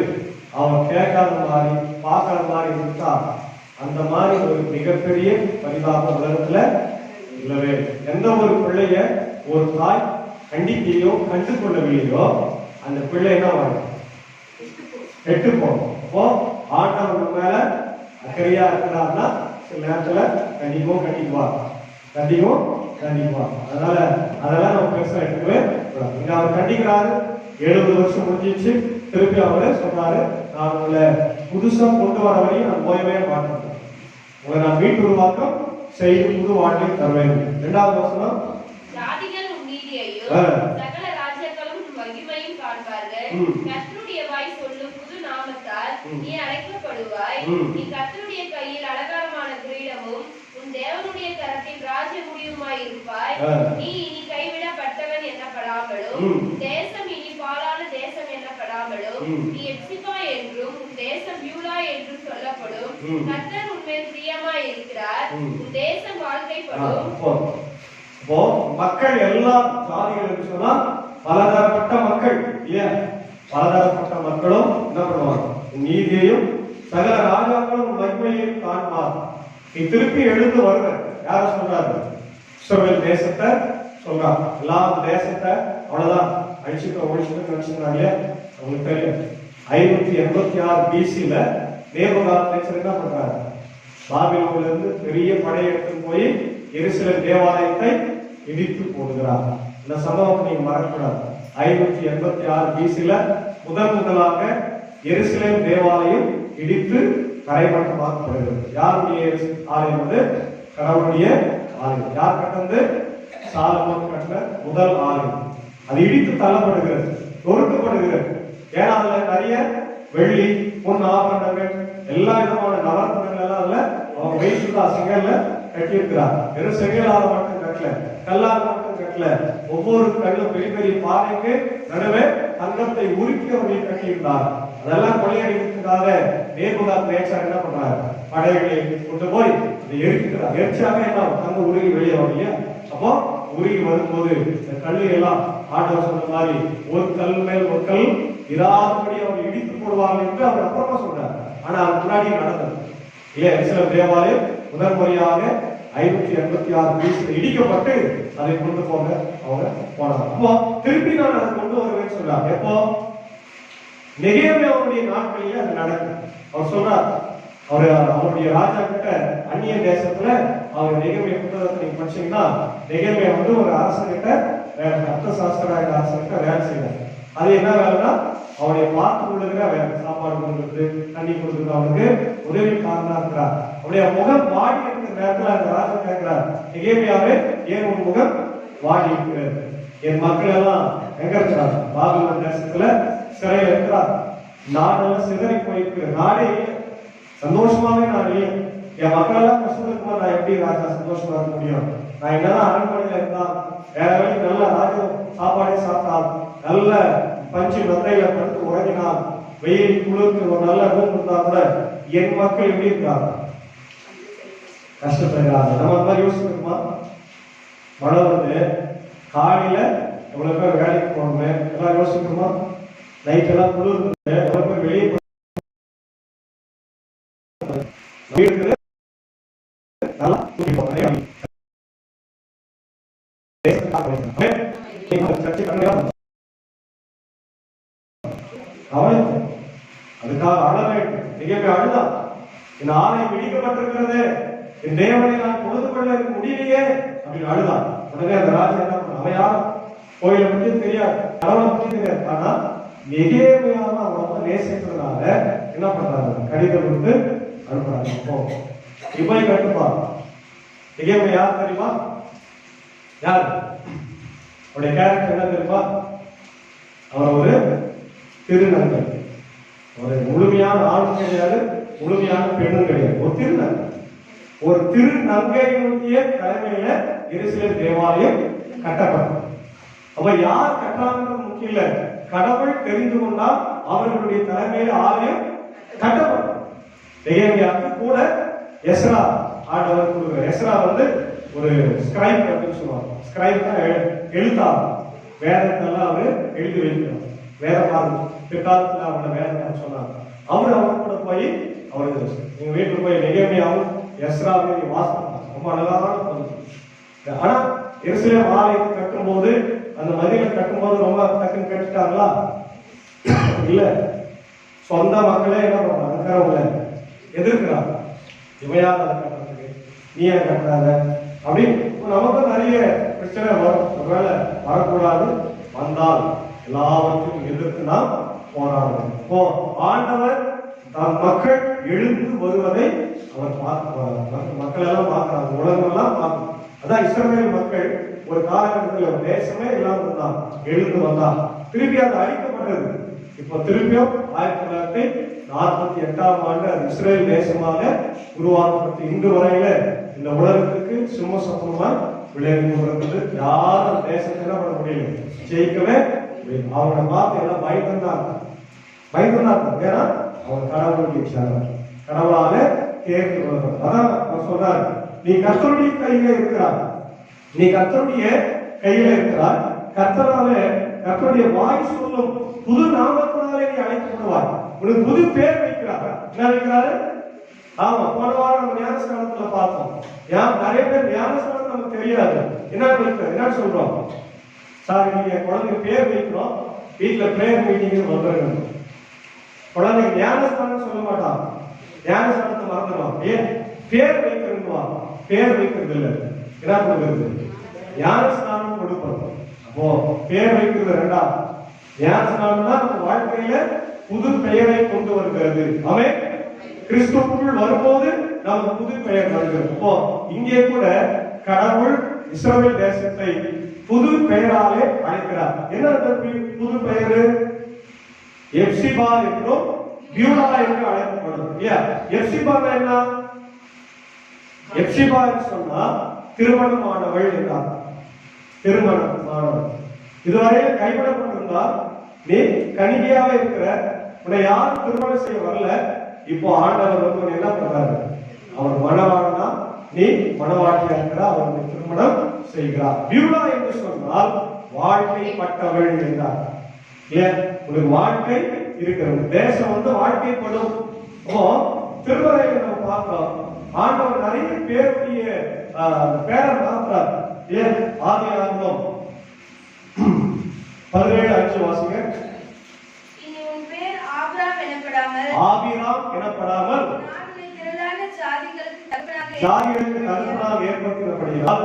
அவன் கேட்காத மாதிரி, பார்க்காத மாதிரி இருந்தா அந்த மாதிரி ஒரு மிகப்பெரிய பரிதாப உலகத்துல இல்லவே. எந்த ஒரு பிள்ளைய ஒரு தாய் கண்டிக்கையோ கண்டு கொள்ளவில்லையோ அந்த பிள்ளை என்ன வரும், கெட்டு போகும். அப்போ ஆண்டவர் மேல அக்கறையா இருக்கிறார்னா சில நேரத்துல கண்டிக்குவார். அதனால அதெல்லாம் நம்ம பெருசா எடுக்கவே இங்க அவர் கண்டிக்கிறாரு. 70 வருஷம் முடிஞ்சிச்சு, திருப்பி அவரு சொல்றாரு, நான் உங்களை புதுசா கொண்டு வர வரையும் நான் போயவே மாட்டேன், உங்களை நான் மீட்டுருவாக்கம் செய்து புது வாழ்க்கை தருவேன். 2வது வசனம், ஜாதிகள் சகல ராஜ்யங்களும் மகிமையும் காண்பார்கள். கர்த்தருடைய வாய் சொல்லும் புது நாமத்தால் நீ அழைக்கப்படுவாய். நீ கர்த்தருடைய கையில் அலங்காரமான கிரீடமும் உன் தேவனுடைய கரத்தில் ராஜ முடிவுமாய் இருப்பாய். நீ இனி கைவிடப்பட்டவன் என்னப்படாமலும் தேசம் இனி பாழான தேசம் என்னப்படாமலும் நீ எப்சிபா என்றும் உன் தேசம் பியூலா என்றும் சொல்லப்படும். கர்த்தர் உன்மேல் பிரியமாய் இருக்கிறார். உன் தேசம் வாழ்க்கைப்படும். இப்போ மக்கள் எல்லா ஜாதிகளுக்கு சொன்னா பலதரப்பட்ட மக்கள் இல்லையா? பலதரப்பட்ட மக்களும் என்ன பண்ணுவாங்க? நீதியையும் சகல ராஜாக்களும் மகிமையையும் காண்பார். நீ திருப்பி எழுந்து வருவ. யார சொல்றாரு? இஸ்ரவேல் தேசத்தை சொல்றாங்க. எல்லா தேசத்தை அவ்வளவுதான் அழிச்சுக்க ஒழிச்சுக்க நினைச்சுக்கிறாங்க. உங்களுக்கு தெரியும் 586 BC-ல நேபுகாத்நேச்சர் என்ன பண்றாரு? பாபிலோன்ல இருந்து பெரிய படையெடுத்து போய் எருசலேம் தேவாலயத்தை இடித்து போடுகிறார். இந்த சம்பவத்தை நீங்க மறக்கக்கூடாது. 586 BC-ல முதலாக எருசலேம் தேவாலயம் இடித்து தரைமட்டமாக்கப்படுகிறது. யாருடைய ஆலயம்? அது கடவுளுடைய ஆலயம். யார் கட்டது? சாலமோன் கட்டின முதல் ஆலயம். அது இடித்து தள்ளப்படுகிறது, நொறுக்கப்படுகிறது. ஏன்னா அதுல நிறைய வெள்ளி பொன் ஆபரணங்கள் எல்லா விதமான நவரத்னங்கள் எல்லாம் அதுல அவங்க வைத்துள்ள செங்கல்ல கட்டியிருக்கிறார். வெறும் செங்கலால மட்டும் கட்டல, கல்லால் மட்டும் கட்டல. ஒவ்வொரு கல்லும் பெரிய பெரிய பாறைக்கு நடுவே தங்கத்தை உருக்கி அவர்கள் கட்டியிருந்தார். அதெல்லாம் கொள்ளையடிக்கிறதுக்காக நேபுகாத்நேச்சர் என்ன பண்றாரு? படைகளை கொண்டு போய் இதை எரிக்கிறார். எரிச்சாக என்ன தங்க உருகி வெளியே வரும் இல்லையா? அப்போ உருகி வரும்போது இந்த கல்லு எல்லாம் ஆண்டவர் சொன்ன மாதிரி ஒரு கல் மேல் ஒரு கல் இராதபடி அவர் இடித்து போடுவாங்க என்று அவர் அப்புறமா சொல்றாரு. ஆனா அது முன்னாடி நடந்தது இல்லையா? எருசலேம் தேவாலயம் முதல் முறையாக 586 BC-ல இடிக்கப்பட்டு அதை கொண்டு போக அவங்க போனாங்க. அப்போ திருப்பி நான் அதை கொண்டு வருவேன்னு சொல்றாங்க. எப்போ? நெகேமியாவுடைய நாட்களிலே அது நடக்கும். அவர் சொல்றார், அவருடைய ராஜா கிட்ட அந்நிய தேசத்துல அவர் நெகேமியா புத்தகத்தை நீங்க படிச்சீங்கன்னா நெகேமியா வந்து ஒரு அரசர்கிட்ட அர்த்த சாஸ்திர அரசர்கிட்ட வேலை செய்யறாரு. அது என்ன வேலைன்னா அவருடைய பார்த்து கொள்ளுகிற வேலை. சாப்பாடு கொடுக்குறது, தண்ணி கொடுக்குறது, அவனுக்கு உதவிக்காரனா இருக்கிறார். அவருடைய முகம் வாடி இருக்கிற நேரத்தில் அந்த ராஜா கேட்கிறார், நெகேமியாவே ஏன் உன் முகம் வாடி இருக்கிறது? என் மக்கள் எல்லாம் எங்க இருக்கிறார்? பாபிலோன் தேசத்துல சிறையில் இருக்கிறார். நாடெல்லாம் சிதறி போயிருக்கு. நாடே சந்தோஷமாவே நான் இல்லை. என் மக்கள் எல்லாம் கஷ்டத்துக்குமா நான் எப்படி ராஜா சந்தோஷமா இருக்க முடியும்? நான் என்னதான் அரண்மனையில இருந்தா வேற வழி நல்ல ராஜ சாப்பாடே சாப்பிட்டால் நல்ல பஞ்சு மெத்தையில படுத்து உறங்கினால் வெயில் குளிர்க்கு ஒரு நல்ல ரூம் இருந்தா கூட என் மக்கள் எப்படி இருக்கிறாங்க? கஷ்டப்படுகிறாங்க. நம்ம அந்த மாதிரி யோசிக்கணுமா? மழை வந்து காலையில எவ்வளவு பேர் வேலைக்கு போகணுமே எல்லாம் யோசிக்கணுமா? நைட் எல்லாம் குளிர் எவ்வளவு பேர் வெளியே நல்லா அதுக்காக அழ வேண்டும். எங்கே அழுதான்? என் ஆலயம் இடிக்கப்பட்டிருக்கிறது, என் தேவனை நான் பொழுது கொள்ள முடியலையே அப்படின்னு அழுதான். உடனே அந்த ராஜா என்ன பண்ண? அவையா கோயிலை பற்றி தெரியாது, கடவுளை பற்றி தெரியாது. ஆனா நெகேமியாவை அவங்க நேசிக்கிறதுனால என்ன பண்றாங்க? கடிதம் வந்து அனுப்புறாங்க. இப்போ கட்டுப்பா. நெகேமியா யார் தெரியுமா? யார்? அவருடைய கேரக்டர் என்ன தெரியுமா? அவர் ஒரு திருநங்கை. ஒரு முழுமையான ஆணும் கிடையாது, முழுமையான பெண்ணும் கிடையாது. ஒரு திருநங்கை. ஒரு திருநங்கையினுடைய தலைமையில எருசலேம் தேவாலயம் கட்டப்பட்டது. அப்ப யார் கட்டுறாங்கிறது முக்கியம் இல்ல, கடவுள் தெரிந்து கொண்டால் அவர்களுடைய தலைமையில ஆலயம் கட்டப்பட்டது. நெகேமியாவுக்கு கூட எஸ்ரா ஆண்டவர் கொடுக்குற. எஸ்ரா வந்து ஒரு ஸ்கிரைப் அப்படின்னு சொல்லுவாங்க. ஸ்கிரைப் தான் எழுத்தாளர். வேதத்தெல்லாம் அவரு எழுதி வைக்கிறார். வேதம் பிற்காலத்துல அவரோட வேதத்தை சொன்னாங்க. அவரு அவங்க கூட போய் அவரு நீங்க வீட்டுக்கு போய் நெகேமியாவும் எஸ்ராவை வாசம் ரொம்ப அழகான பகுதி. ஆனா எருசலேம் ஆலயம் கட்டும் போது அந்த மதிலை கட்டும்போது ரொம்ப டக்குன்னு கட்டிட்டாங்களா? இல்ல, சொந்த மக்களே என்ன பண்றாங்க? எதிர்க்கிறாங்க. இவையார் அதை கட்டுறதுக்கு, நீ ஏன் கட்டுறாங்க அப்படின்னு நமக்கு நிறைய பிரச்சனை வரும். ஒருவேளை வரக்கூடாது, வந்தால் எல்லாவற்றையும் எதிர்த்து நாம் போராடணும். இப்போ ஆண்டவர் தன் மக்கள் எழுந்து வருவதை அவர் பார்க்க மக்கள் எல்லாம் பார்க்கிறாங்க, உலகம் எல்லாம் பார்க்கணும். அதான் இஸ்ரவேல் மக்கள் ஒரு காலகட்டத்தில் ஒரு தேசமே இல்லாம இருந்தாங்க, எழுந்து வந்தாங்க. திருப்பி அது அழிக்கப்பட்டது. இப்போ திருப்பியும் 1948ஆம் ஆண்டு அது இஸ்ரேல் தேசமாக உருவாக்கப்பட்டு இன்று வரையில இந்த உலகத்துக்கு சும்மா சப்பமா விளையாடி கொண்டிருக்கிறது. யாரும் தேசத்தை என்ன பண்ண முடியல, ஜெயிக்கவே அவனை பார்த்து எல்லாம் பயந்தாங்க. ஏன்னா அவன் கடவுளுடைய சேனல், கடவுளால தேர்ந்து கொள்வது. அதான் அவர் சொல்றாரு, நீ கர்த்தருடைய கையில இருக்கிறார், நீ கர்த்தருடைய கையில இருக்கிறார். கர்த்தருடைய வாய் சொல்லும் புது நாமத்தினாலே நீ அழைக்கப்படுவார். உனக்கு புது பேர் வைக்கிறார். என்ன வைக்கிறாரு? ஆமா, போன வாரம் நம்ம ஞானஸ்தானத்துல பார்த்தோம். நிறைய பேர் ஞானஸ்தானம் நமக்கு தெரியாது. என்ன வைக்கிறது, என்ன சொல்றோம்? சார் நீங்க குழந்தைங்க பேர் வைக்கிறோம், வீட்டுல பிரேயர் மீட்டிங் வந்துருங்க. குழந்தைங்க ஞானஸ்தானம் சொல்ல மாட்டாங்க, ஞானஸ்தானத்தை மறந்துடுவாங்க. ஏன்? பேர் வைக்கிறதுவா, பேர் வைக்கிறது இல்லை. என்ன கொடுக்கிறது? ஞானஸ்தானம் கொடுப்பது. அப்போ பேர் வைக்கிறது ரெண்டாவது. ஞானஸ்தானம் தான் நம்ம வாழ்க்கையில புது பெயரை கொண்டு வருகிறது. அவன் கிறிஸ்துவுக்குள் வரும்போது நமக்கு புது பெயர் வருகிறது. அப்போ இங்கே கூட கடவுள் இஸ்ரவேல் தேசத்தை புது பெயராலே அழைக்கிறார். என்ன புது பெயரு? எப்சிபா என்றும் பியூலா என்று அழைக்கப்படும். எப்சிபா என்ன? எப்சிபா சொன்னா திருமணமானவள் என்றார். திருமணமானவள் இதுவரை கைவிடப்பட்டிருந்தால் நீ கனிகையாவே இருக்கிற, உன்னை யாரும் திருமணம் செய்ய வரல. இப்போ ஆண்டவர் வந்து என்ன பண்றாரு? அவர் மணவாளனா, நீ மணவாட்டியா இருக்கிற, அவருக்கு திருமணம் செய்கிறார். பியூலா என்று சொன்னால் வாழ்க்கைப்பட்டவள் என்றார். உனக்கு வாழ்க்கை இருக்கிறது, தேசம் வந்து வாழ்க்கைப்படும். திருவரையில நம்ம பார்க்கிறோம், ஆண்டவர் நிறைய பேருடைய பேரை மாற்றார். ஆதியாகமம் 17:5 வாசிங்க. உன் பேர் ஆபிராம் எனப்படாமல் ஜாதிகளுக்கு கல்பனாக ஏற்படுத்தினபடியால்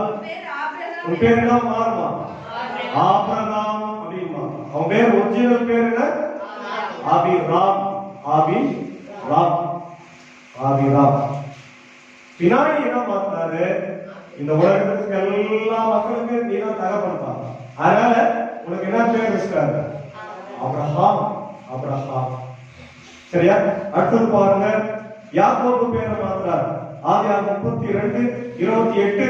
உன் பேர் என்ன மாறுமா? ஆபிரகாம் அப்படிமா. அவன் பேர் ஒரிஜினல் பேர் என்ன? ஆபிராம். ஆபிராம். பின்னாடி என்ன மாத்தாரு? இந்த உலகத்துக்கு எல்லா மக்களுக்கும் நீ தான் தகப்பன்பான். அதனால உனக்கு என்ன பேர் வச்சிருக்காரு? அப்ரஹாம். சரியா? அடுத்தது பாருங்க, யாக்கோபு பேரை மாத்துறார். ஆதியாகமம் 32:28.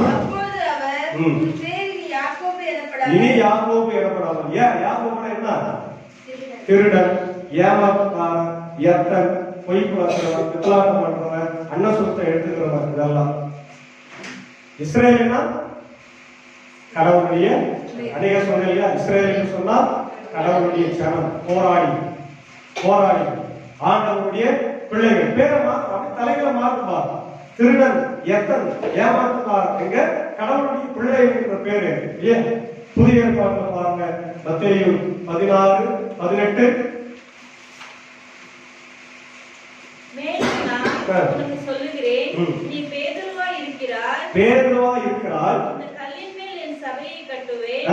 அப்பொழுது அவர் இனி யாக்கோபு எனப்படாமல். ஏன் யாக்கோபுனா என்ன? திருடன், ஏமாற்றக்காரன், எத்தன், பொய் பேசுறவன், பித்தலாட்டம் பண்றவன், அன்ன சொத்தை எடுத்துக்கிறவன், இதெல்லாம். இஸ்ரேல்னா கடவுளுடைய, அநேக சொன்ன இல்லையா, இஸ்ரேல் சொன்னா கடவுளுடைய சனம், போராடி ஆண்டவருடைய பிள்ளைகள். பேரை மாற்ற தலைகளை மாற்றுவா. திருடன், எத்தன், ஏமாற்றுக்காரன், எங்க கடவுளுடைய பிள்ளை என்ற பேரு. ஏன்? புதிய ஏற்பாட்டுல பாருங்க, மத்தேயு 16:18. மேலும் நான் உனக்கு சொல்லுகிறேன், நீ பேதுருவாய் இருக்கிறாய். இந்த கல்லின் மேல் என் சபையை கட்டுவேன்,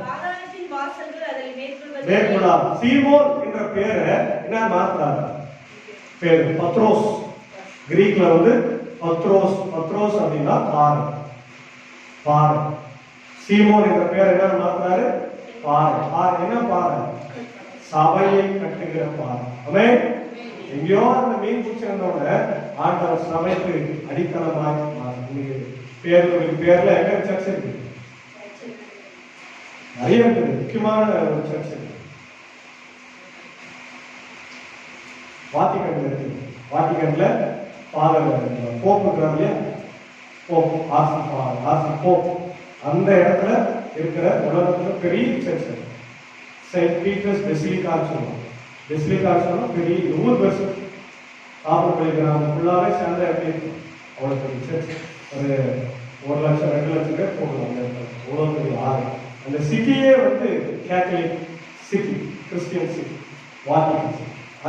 பாதாளத்தின் வாசல்கள் அதில் மேற்கொள்வதில்லை. சீமோன் என்ற பேரை என்ன மாத்துறாரு? பேரு பத்ரோஸ். கிரீக்ல வந்து பத்ரோஸ் அப்படின்னா பாறை. சீமோன் என்ற பேர் என்ன மாத்துறாரு? பாறை. என்ன பாறை? சபையை கட்டுகிற பாறை. அவன் எங்கேயோ அந்த மீன் பிடிச்சிருந்தோட ஆண்டவர் சபைக்கு அடித்தளமாக பேர்ல எங்க சர்ச் இருக்கு? நிறைய இருக்குது. முக்கியமான ஒரு சர்ச் இருக்கு, வாட்டிகன்ல இருக்கு. வாட்டிகன்ல போப் இருக்கிறாங்க, போப். அந்த இடத்துல இருக்கிற உலகத்துல பெரிய சர்ச் செயின்ட் பீட்டர்ஸ் பெசிலிக்கான்னு சொல்லுவாங்க. பெசிலிக்கான்னு சொன்னா பெரிய 100 பெருசு. காப்பர்பள்ளி கிராமம் ஃபுல்லாவே சேர்ந்த இடத்துல அவ்வளோ பெரிய சர்ச். ஒரு 1 லட்சம் 2 லட்சம் பேர் போகலாம். அவ்வளோ பெரிய ஆறு. அந்த சிட்டியே வந்து Catholic city, Christian city, Vatican.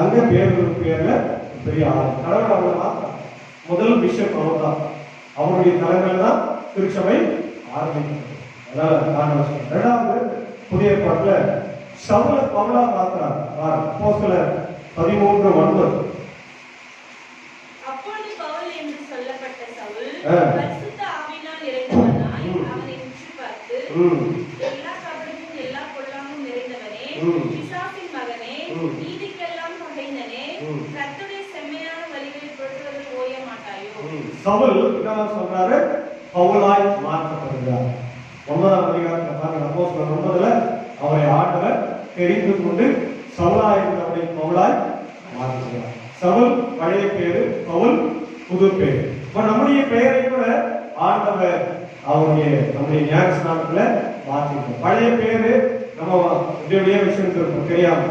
அங்க பேர்ல பெரிய ஆறு. கடவுள் அவரை மாற்றார். முதல் பிஷப் அவர் தான். அவருடைய தலைமையில் தான் திருச்சபை ஆரம்பிக்கிறது. அதாவது இரண்டாவது புதிய ஏற்பாட்டுல சவுல பவுலா மாற்றார். அப்போஸ்தலர் 13:9. அப்பொழுது பவுல் என் பரிசுத்த ஆவியினால் நிறைந்தவனாய் அவனை உற்று பார்த்து, எல்லா கபடமும் எல்லா பொல்லாங்கும் நிறைந்தவனே, பிசாசின் மகனே, நீதிக்கெல்லாம் பகைஞனே, கர்த்தருடைய செம்மையான வழிகளில் பொறுத்தவர்கள் ஓய மாட்டாயோ? சவுல் என்ன சொல்றாரு? பவுலாய் மாற்றப்படுகிறார். 9ஆம் அதிகாரத்துல பாருங்க, அப்போஸ்தலர் 9ல அவரை ஆண்டவர் தெரிந்து கொண்டு சவுலாய் இருந்தவரை பவுலாய் மாற்றுகிறார். சவுல் பழைய பேரு, பவுல் புது பேரு. இப்ப நம்முடைய பெயரை கூட ஆண்டவர் நம்முடைய ஞானஸ்நானத்துல மாற்றிருக்கோம். பழைய பேரு நம்ம இதோடைய விஷயம் இருக்கும் தெரியாம,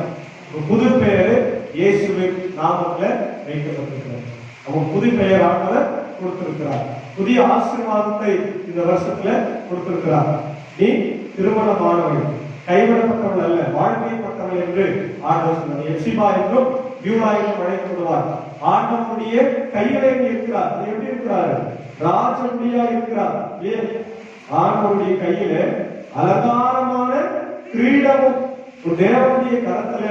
புது பெயரு இயேசுவின் நாமத்துல வைக்கப்பட்டிருக்கிறார். அவன் புது பெயர் ஆண்டவர் கொடுத்திருக்கிறார். புதிய ஆசீர்வாதத்தை இந்த வருஷத்துல கொடுத்திருக்கிறார். நீ திருமணமானவள், கைவிடப்பட்டவள் அல்ல, வாழ்க்கைப்பட்டவள் என்று ஆண்டவர் சொன்னார். எப்சிபா என்றும் யூரா என்றும் அழைக்கப்படுவார். ஆண்டவருடைய கைகளை இருக்கிறார். எப்படி இருக்கிறார்? ராஜமுடியா இருக்கிறார். ஆண்டவருடைய கையில அலங்காரமான கிரீடமும் தேவனுடைய கரத்துல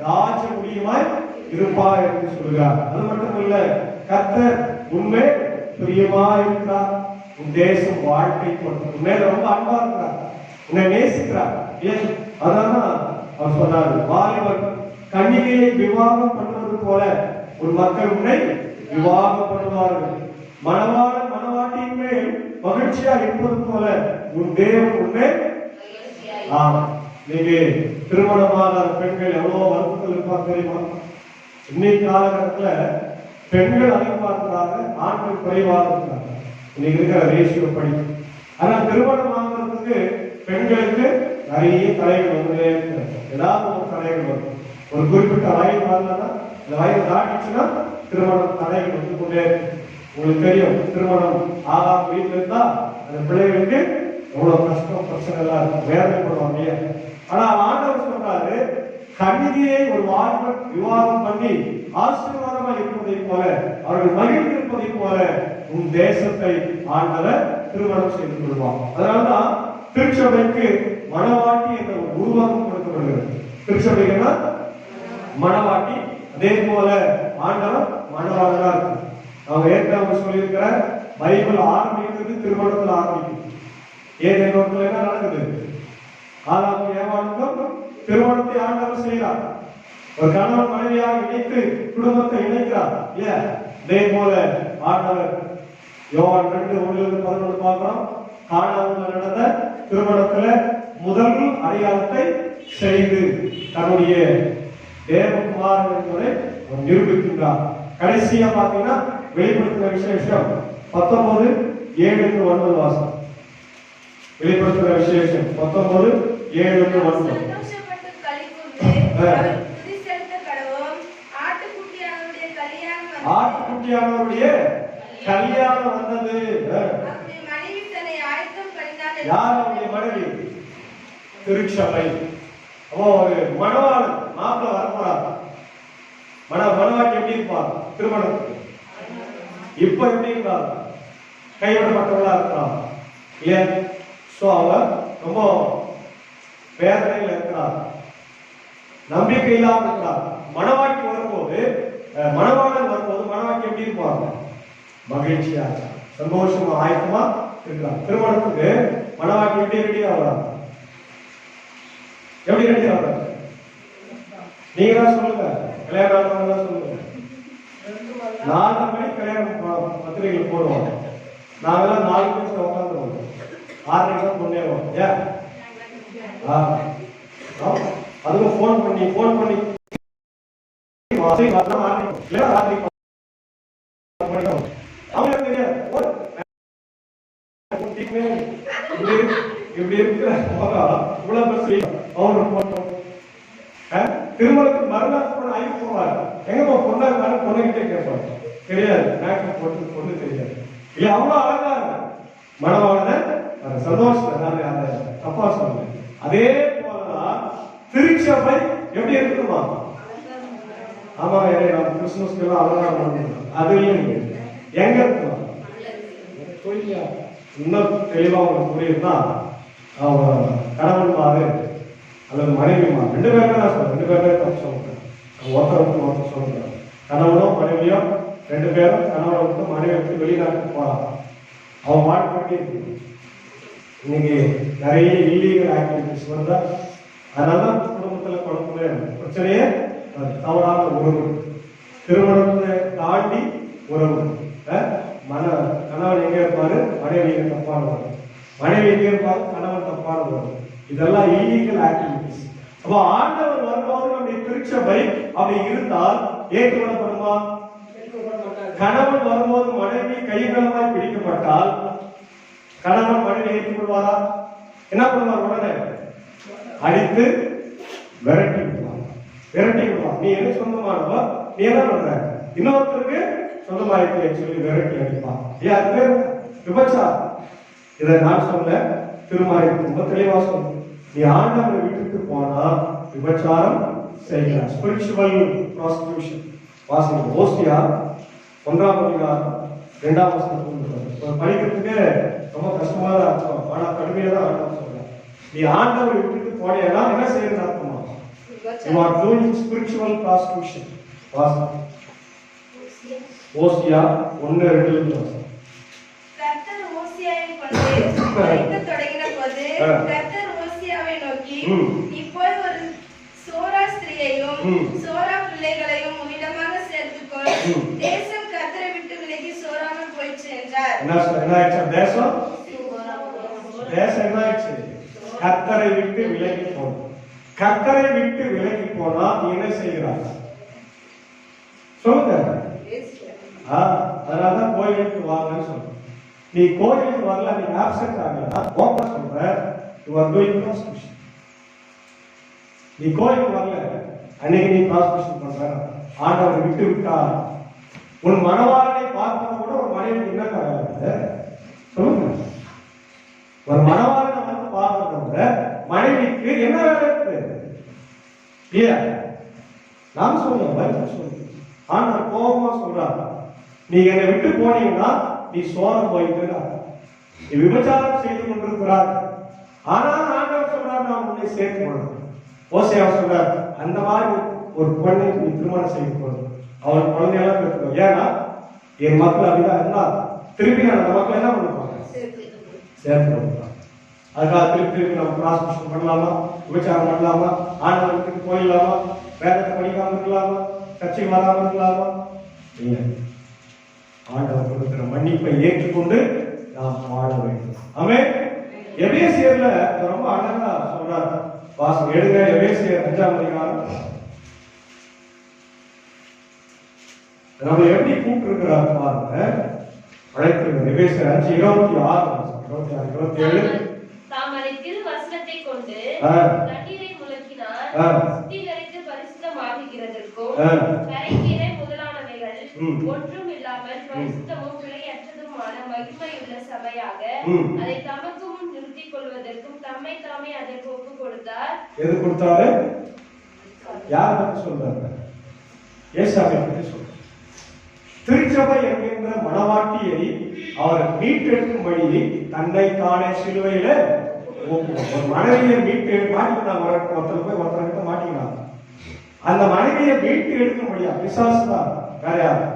ராஜமுடியுமாய் இருப்பார் என்று சொல்கிறார். அது மட்டுமல்ல, கர்த்தர் உண்மை பிரியமா இருக்கிறார். உன் தேசம் வாழ்க்கை உண்மை ரொம்ப அன்பா இருக்கிறார், உன்னை நேசிக்கிறார். அதான் அவர் சொன்னார், வாலிபர் கன்னிகையை விவாகம் பண்ணுவது போல உன் மக்கள் உன்னை விவாகம் பண்ணுவார்கள். மணவாளன் மணவாட்டியின் மேல் மகிழ்ச்சியா இருப்பது போல உன் தேவன் உன்னை. நீங்க திருமணமான பெண்கள் எவ்வளவு வருத்தத்தில் இருப்பாங்க தெரியுமா? இன்னைக்கு காலகட்டத்துல பெண்கள் அதிகமா இருக்கிறாங்க, ஆண்கள் குறைவாக இருக்கிறாங்க. இன்னைக்கு இருக்கிற ரேஷியோ படி. ஆனா திருமணம் ஆகிறதுக்கு பெண்களுக்கு நிறைய தடைகள் வந்துட்டே இருக்கிறது. ஏதாவது ஒரு தடைகள் வரும். ஒரு குறிப்பிட்ட வயது வரலன்னா, இந்த வயது தாண்டிச்சுன்னா திருமணம் தடைகள் வந்து கொண்டே இருக்கு. உங்களுக்கு தெரியும், திருமணம் ஆகாம வீட்டுல இருந்தா அந்த பிள்ளைகளுக்கு எவ்வளவு கஷ்டம், பிரச்சனை எல்லாம் இருக்கும், வேதனைப்படுவாங்க. ஆனா ஆண்டவர் சொல்றாரு, கன்னிகையை ஒரு வாலிபன் விவாகம் பண்ணி ஆசீர்வாதமா இருப்பதை போல, அவர்கள் மகிழ்ந்திருப்பதை போல உன் தேசத்தை ஆண்டவர் திருமணம் செய்து கொள்வார். அதனாலதான் திருச்சபைக்கு மணவாட்டி என்ற ஒரு உருவாக்கம் கொடுக்கப்படுகிறது. திருச்சபைக்குன்னா மணவாட்டி, அதே போல ஆண்டவர் மணவாளனா இருக்கு. அவங்க ஏற்கனவே சொல்லியிருக்கிற பைபிள் ஆரம்பிக்கிறது திருமணத்தில் ஆரம்பிக்கும். ஏதேனோத்துல என்ன நடக்குது? ஆதாமும் ஏவாளுக்கும் திருமணத்தை ஆண்டவர் செய்கிறார். ஒரு கணவன் மனைவியாக இணைத்து குடும்பத்தை இணைக்கிறார். இதே போல ஆண்டவர் யோவான் 2:1-11 பார்க்கிறோம். கானாவுல நடந்த திருமணத்துல முதல் அடையாளத்தை செய்து தன்னுடைய தேவகுமாரன் என்பதை நிரூபிக்கின்றார். கடைசியா பாத்தீங்கன்னா வெளிப்படுத்தின விசேஷம் 19:7-9 வாசம். வெளிப்படுத்தின விசேஷம் 19:7-9. சந்தோஷப்பட்டு களிகூர்ந்து அவர் துதி செலுத்த கடவோம். ஆட்டுக்குட்டியானவருடைய கல்யாணம் வந்தது. அவருடைய மனைவி தன்னை ஆயத்தம் பண்ணினாள். யார் அவருடைய மனைவி? திருச்சபை. ஒரு மணவாளன் மாப்பிள்ள வரப்போறார். மணவாட்டி எப்படி இருப்பார் திருமணத்துக்கு? இப்ப எப்படி இருக்கார்? கைவிடப்பட்டவளா இருக்கிறார் இல்லையா? சோ அவர் ரொம்ப வேதனையில் இருக்கிறார், நம்பிக்கை இல்லாமல் இருக்கிறார். மணவாட்டி வரும்போது, மணவாளன் வரும்போது மணவாட்டி எப்படி இருப்பாங்க? மகிழ்ச்சியா, சந்தோஷமா, ஆயத்தமா இருக்கிறார். திருமணத்துக்கு மணவாட்டி எப்படி ரெடி ஆகிறார்? எப்படி ரெடி ஆகிறார்? நீங்க தான் சொல்லுங்க. கல்யாணம் தான் சொல்லுங்க. 4 மணிக்கு கல்யாணம் பத்திரிகைகள் போடுவோம். நாங்கெல்லாம் 4 மணிக்கு உட்காந்துருவோம். 6 தான் முன்னேறுவோம். அதுவும் போன் பண்ணி திருமணத்துக்கு மறுநாள் கூட ஆகி போவார். எங்க பொண்ணா இருந்தாலும் பொண்ணுகிட்டே கேட்பாங்க. தெரியாது, மேக்கப் போட்டு பொண்ணு தெரியாது. இல்ல அவ்வளவு அழகா இருக்கும் மணவாளன். சந்தோஷம் தப்பா சொல்லுங்க. அதே போலதான் திருச்சபை எப்படி இருக்குமா? ஆமா, கிறிஸ்துமஸ்க்கு எல்லாம் அழகா அது எங்க இருக்குமா? இன்னும் தெளிவா உங்களுக்கு புரியுதுன்னா, அவங்க கணவன் மாறு அல்லது மனைவி மாறு 2 பேருமே தான் சொல்றேன். 2 பேருமே தப்பு சொல்றேன். ஒருத்தர் சொல்றேன். கணவனும் மனைவியும் 2 பேரும் கணவனை விட்டு மனைவி விட்டு வெளிநாட்டுக்கு போகலாம். அவன் வாழ்க்கை இன்னைக்கு நிறைய இல்லீகல் ஆக்டிவிட்டிஸ் வருதா, அதனால குடும்பத்துல குழந்தை பிரச்சனையே தவறான உறவு, திருமணத்தை தாண்டி உறவு, கணவன் எங்க இருப்பாரு, மனைவி எங்க தப்பானவர், மனைவி எங்க இருப்பாரு, கணவன் தப்பானவர், இதெல்லாம் இல்லீகல் ஆக்டிவிட்டிஸ். அப்போ ஆண்டவர் வரும்போது நம்முடைய திருச்சபை அப்படி இருந்தால் ஏற்றுக்கொள்ளப்படுமா? கணவன் வரும்போது மனைவி கைகளமாய் பிடிக்கப்பட்டால் கணவன் மனைவி ஏற்றுக்கொள்வாரா? என்ன பண்ணுவார்? உடனே அடித்து விரட்டி விடுவான். நீ என்ன சொந்தமானவோ நீ என்ன பண்ற, இன்னொருத்தருக்கு சொந்தமாயிட்டு சொல்லி விரட்டி அடிப்பான். அது விபச்சாரம். இதை நான் சொல்ல திருமாரி ரொம்ப தெளிவா சொல்ல, நீ ஆண்டவரை விட்டுட்டு போனா விபச்சாரம் செய்கிறார். Spiritual prostitution. வாசிங்க ஓசியா 1ஆம் அதிகாரம் 2ஆம் வசனம். படிக்கிறதுக்கு ரொம்ப கஷ்டமா தான் அர்த்தம், ஆனா கடுமையா தான் அர்த்தம் சொல்றேன். நீ ஆண்டவரை விட்டுட்டு போனேன்னா என்ன செய்யறது அர்த்தமா? You are doing spiritual prostitution. வாசிங்க ஓசியா 1:2. கர்த்தர் ஓசியாவை கொண்டு அழைக்கத் தொடங்கின போது கர்த்தர் ஓசியாவை நோக்கி, நீ போய் ஒரு சோரா ஸ்திரீயையும் சோரா பிள்ளைகளையும் உன்னிடமாக சேர்த்துக்கொள், தேசம் கர்த்தரை விட்டு விலகி சோராமல் போயிற்று என்றார். தேசம் என்ன ஆயிடுச்சு? கர்த்தரை விட்டு விலகி போனோம். கர்த்தரை விட்டு விலகி போனா என்ன செய்கிறார் சொல்லுங்க. அதனாலதான் கோயிலுக்கு வாங்கன்னு சொல்றேன். நீ கோயிலுக்கு வரல, நீ ஆப்சென்ட் ஆகலன்னா ஓப்பா சொல்ற, you are doing prostitution. நீ கோயிலுக்கு வரல அன்னைக்கு நீ prostitution பண்ற. ஆண்டவரை விட்டு விட்டா உன் மனவாளனை பார்ப்பதை கூட ஒரு மனைவிக்கு என்ன காரணம் சொல்லுங்க. ஒரு மனவாளனை வந்து பார்ப்பதை விட மனைவிக்கு என்ன வேலை இருக்கு? இல்லையா? நான் சொல்லுவேன். ஆண்டவர் கோபமா சொல்றாங்க, நீ என்னை விட்டு போனீங்கன்னா நீ சோரம் போயிட்டு நீ விபச்சாரம் செய்து கொண்டிருக்கிறார். ஆனால் ஆண்டவர் சொல்றார், நான் உன்னை சேர்த்து கொள்ளணும். ஓசையா சொல்றார், அந்த மாதிரி ஒரு பொண்ணை நீ திருமணம் செய்து கொள்ளணும், அவன் குழந்தையெல்லாம் பெற்றுக்கணும். ஏன்னா என் மக்கள் அப்படிதான் இருந்தா திருப்பி அந்த மக்கள் என்ன பண்ணுவாங்க? சேர்த்து கொடுப்பாங்க. அதுக்காக திருப்பி நம்ம பிராஸ்டியூஷன் பண்ணலாமா, விபச்சாரம் பண்ணலாமா, ஆண்டவருக்கு போயிடலாமா, வேதத்தை படிக்காம இருக்கலாமா, சர்ச்சைக்கு வராம இருக்கலாமா? ஆண்டவர் கொடுக்கிற மன்னிப்பை ஏற்றுக்கொண்டு நாம் வாழ வேண்டும். ஆமென். எபேசியர்ல ரொம்ப அழகா சொல்றாரு, வாசம் எடுங்க. எபேசியர் 5ஆம் அதிகாரம். நம்ம எப்படி கூப்பிட்டுருக்கிறார் பாருங்க, அழைத்திருக்கிற எபேசியர் 5:26, 27. தாம் அதை திருவசனத்தை கொண்டு கண்ணீரை முழக்கினார், சுத்திகரித்து பரிசுத்தமாக்குகிறதற்கும் கரைக்கீரை முதலானவைகள் ஒன்றும் இல்லாமல் பரிசுத்தமும் பிழையற்றதுமான மகிமையுள்ள சபையாக அதை தமக்கு முன் நிறுத்திக் கொள்வதற்கும் தம்மை தாமே அதற்கு ஒப்பு கொடுத்தார். எது கொடுத்தாரு? யார் பற்றி சொல்றாரு? ஏசாவை பற்றி சொல்றாரு. திருச்சபை என்கின்ற மணவாட்டியை அவர் மீட்டெடுக்கும்படி தன்னை தானே சிலுவையில ஒரு மனைவியை மீட்டு மாட்டிக்கினாங்க. ஒருத்தர் மாட்டிக்கினாங்க. அந்த மனைவியை மீட்டு எடுக்கும்படியா பிசாசு தான், வேற யாரு?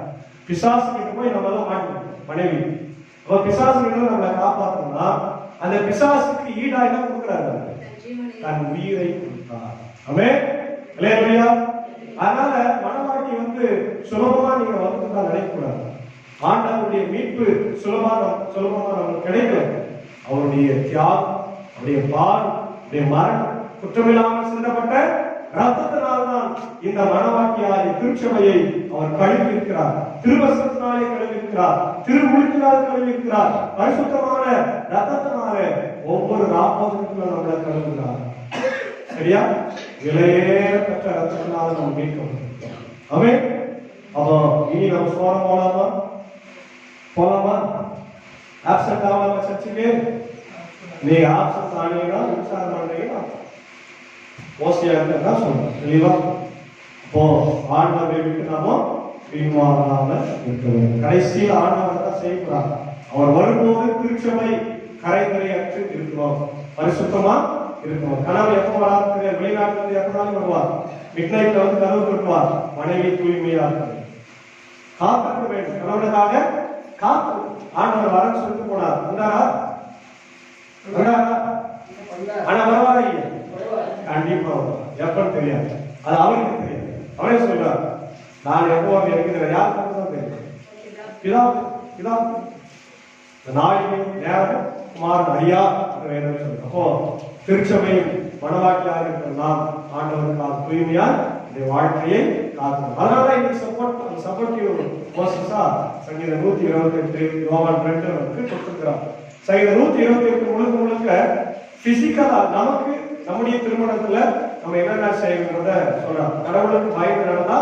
பிசாசு கிட்ட போய் நம்ம எல்லாம் மாட்டிக்கணும் மனைவி. அப்ப பிசாசு கிட்ட நம்மளை காப்பாற்றணும்னா அந்த பிசாசுக்கு ஈடா என்ன கொடுக்குறாரு? தன் உயிரை கொடுத்தார். ஆமென். அல்லேலூயா. அதனால மனவாட்டி வந்து சுலபமா நீங்க வந்து நினைக்கக்கூடாது. ஆண்டவருடைய மீட்பு சுலபமா நமக்கு கிடைக்கல. அவருடைய தியாகம், அவருடைய பால், அவருடைய மரணம், குற்றமில்லாமல் சிந்தப்பட்ட ரத்தத்தினால்தான் இந்த மனவாட்டியாகிய திருச்சபையை அவர் கழுவி இருக்கிறார். திருவசனத்தினாலே கழுவி இருக்கிறார், திருமுழுக்கினால் கழுவி இருக்கிறார், பரிசுத்தமான ரத்தத்தினாலே ஒவ்வொரு ராப்போதத்திலும் நம்மளை கழுவுகிறார். சரியா? விலையேற பெற்ற ரத்தத்தினால நம்ம மீட்கணும். ஆமென். அப்போ இனி நம்ம சோரம் போலாமா? ஆப்சென்ட் ஆகலாமா? சர்ச்சுக்கு நீங்க ஆப்சென்ட் ஆனீங்கன்னா விசாரம் பண்றீங்கன்னா ஓசியா இருந்தா சொல்றேன் தெளிவா. அப்போ ஆண்டவரை விட்டு நாம பின்வாங்காம இருக்க வேண்டும். கடைசியில் ஆண்டவர் தான் செய்யக்கூடாது. அவர் வரும்போது திருச்சபை கரைகரையற்று இருக்கிறோம், பரிசுத்தமா இருக்கணும். கணவன் எப்போ வராது? வெளிநாட்டுல இருந்து எப்போனாலும் வருவார். மிட் நைட்ல வந்து கதவு கட்டுவார். மனைவி தூய்மையா இருக்கு, காத்திருக்க வேண்டும். கணவனுக்காக காத்து. ஆண்டவர் வரன்னு சொல்லிட்டு போனார். வந்தாரா? ஆனா பரவாயில்ல, கண்டிப்பா எப்பன்னு தெரியாது, அது அவருக்கு தெரியாது. அவரே சொல்றார், நான் எப்போ இருக்கிறேன் யாருக்கு தான் தெரியும், நாளிகை நேரம் குமாரன் ஐயா என்று வேதம் சொல்லுங்க. அப்போ திருச்சபையும் மனவாட்டியாக இருக்கிற நாம் ஆண்டவருக்காக தூய்மையால் இந்த வாழ்க்கையை காக்கணும். அதனால இந்த சப்போர்ட்டிவ் ப்ராசஸா சங்கீதம் 128 யோவான் 2 கொடுத்திருக்கிறார். சங்கீதம் 128 முழுக்க பிசிக்கலா நமக்கு நம்முடைய திருமணத்துல நம்ம என்னென்ன செய்யணும்ன்றத சொல்றார். கடவுளுக்கு பயந்து நடந்தா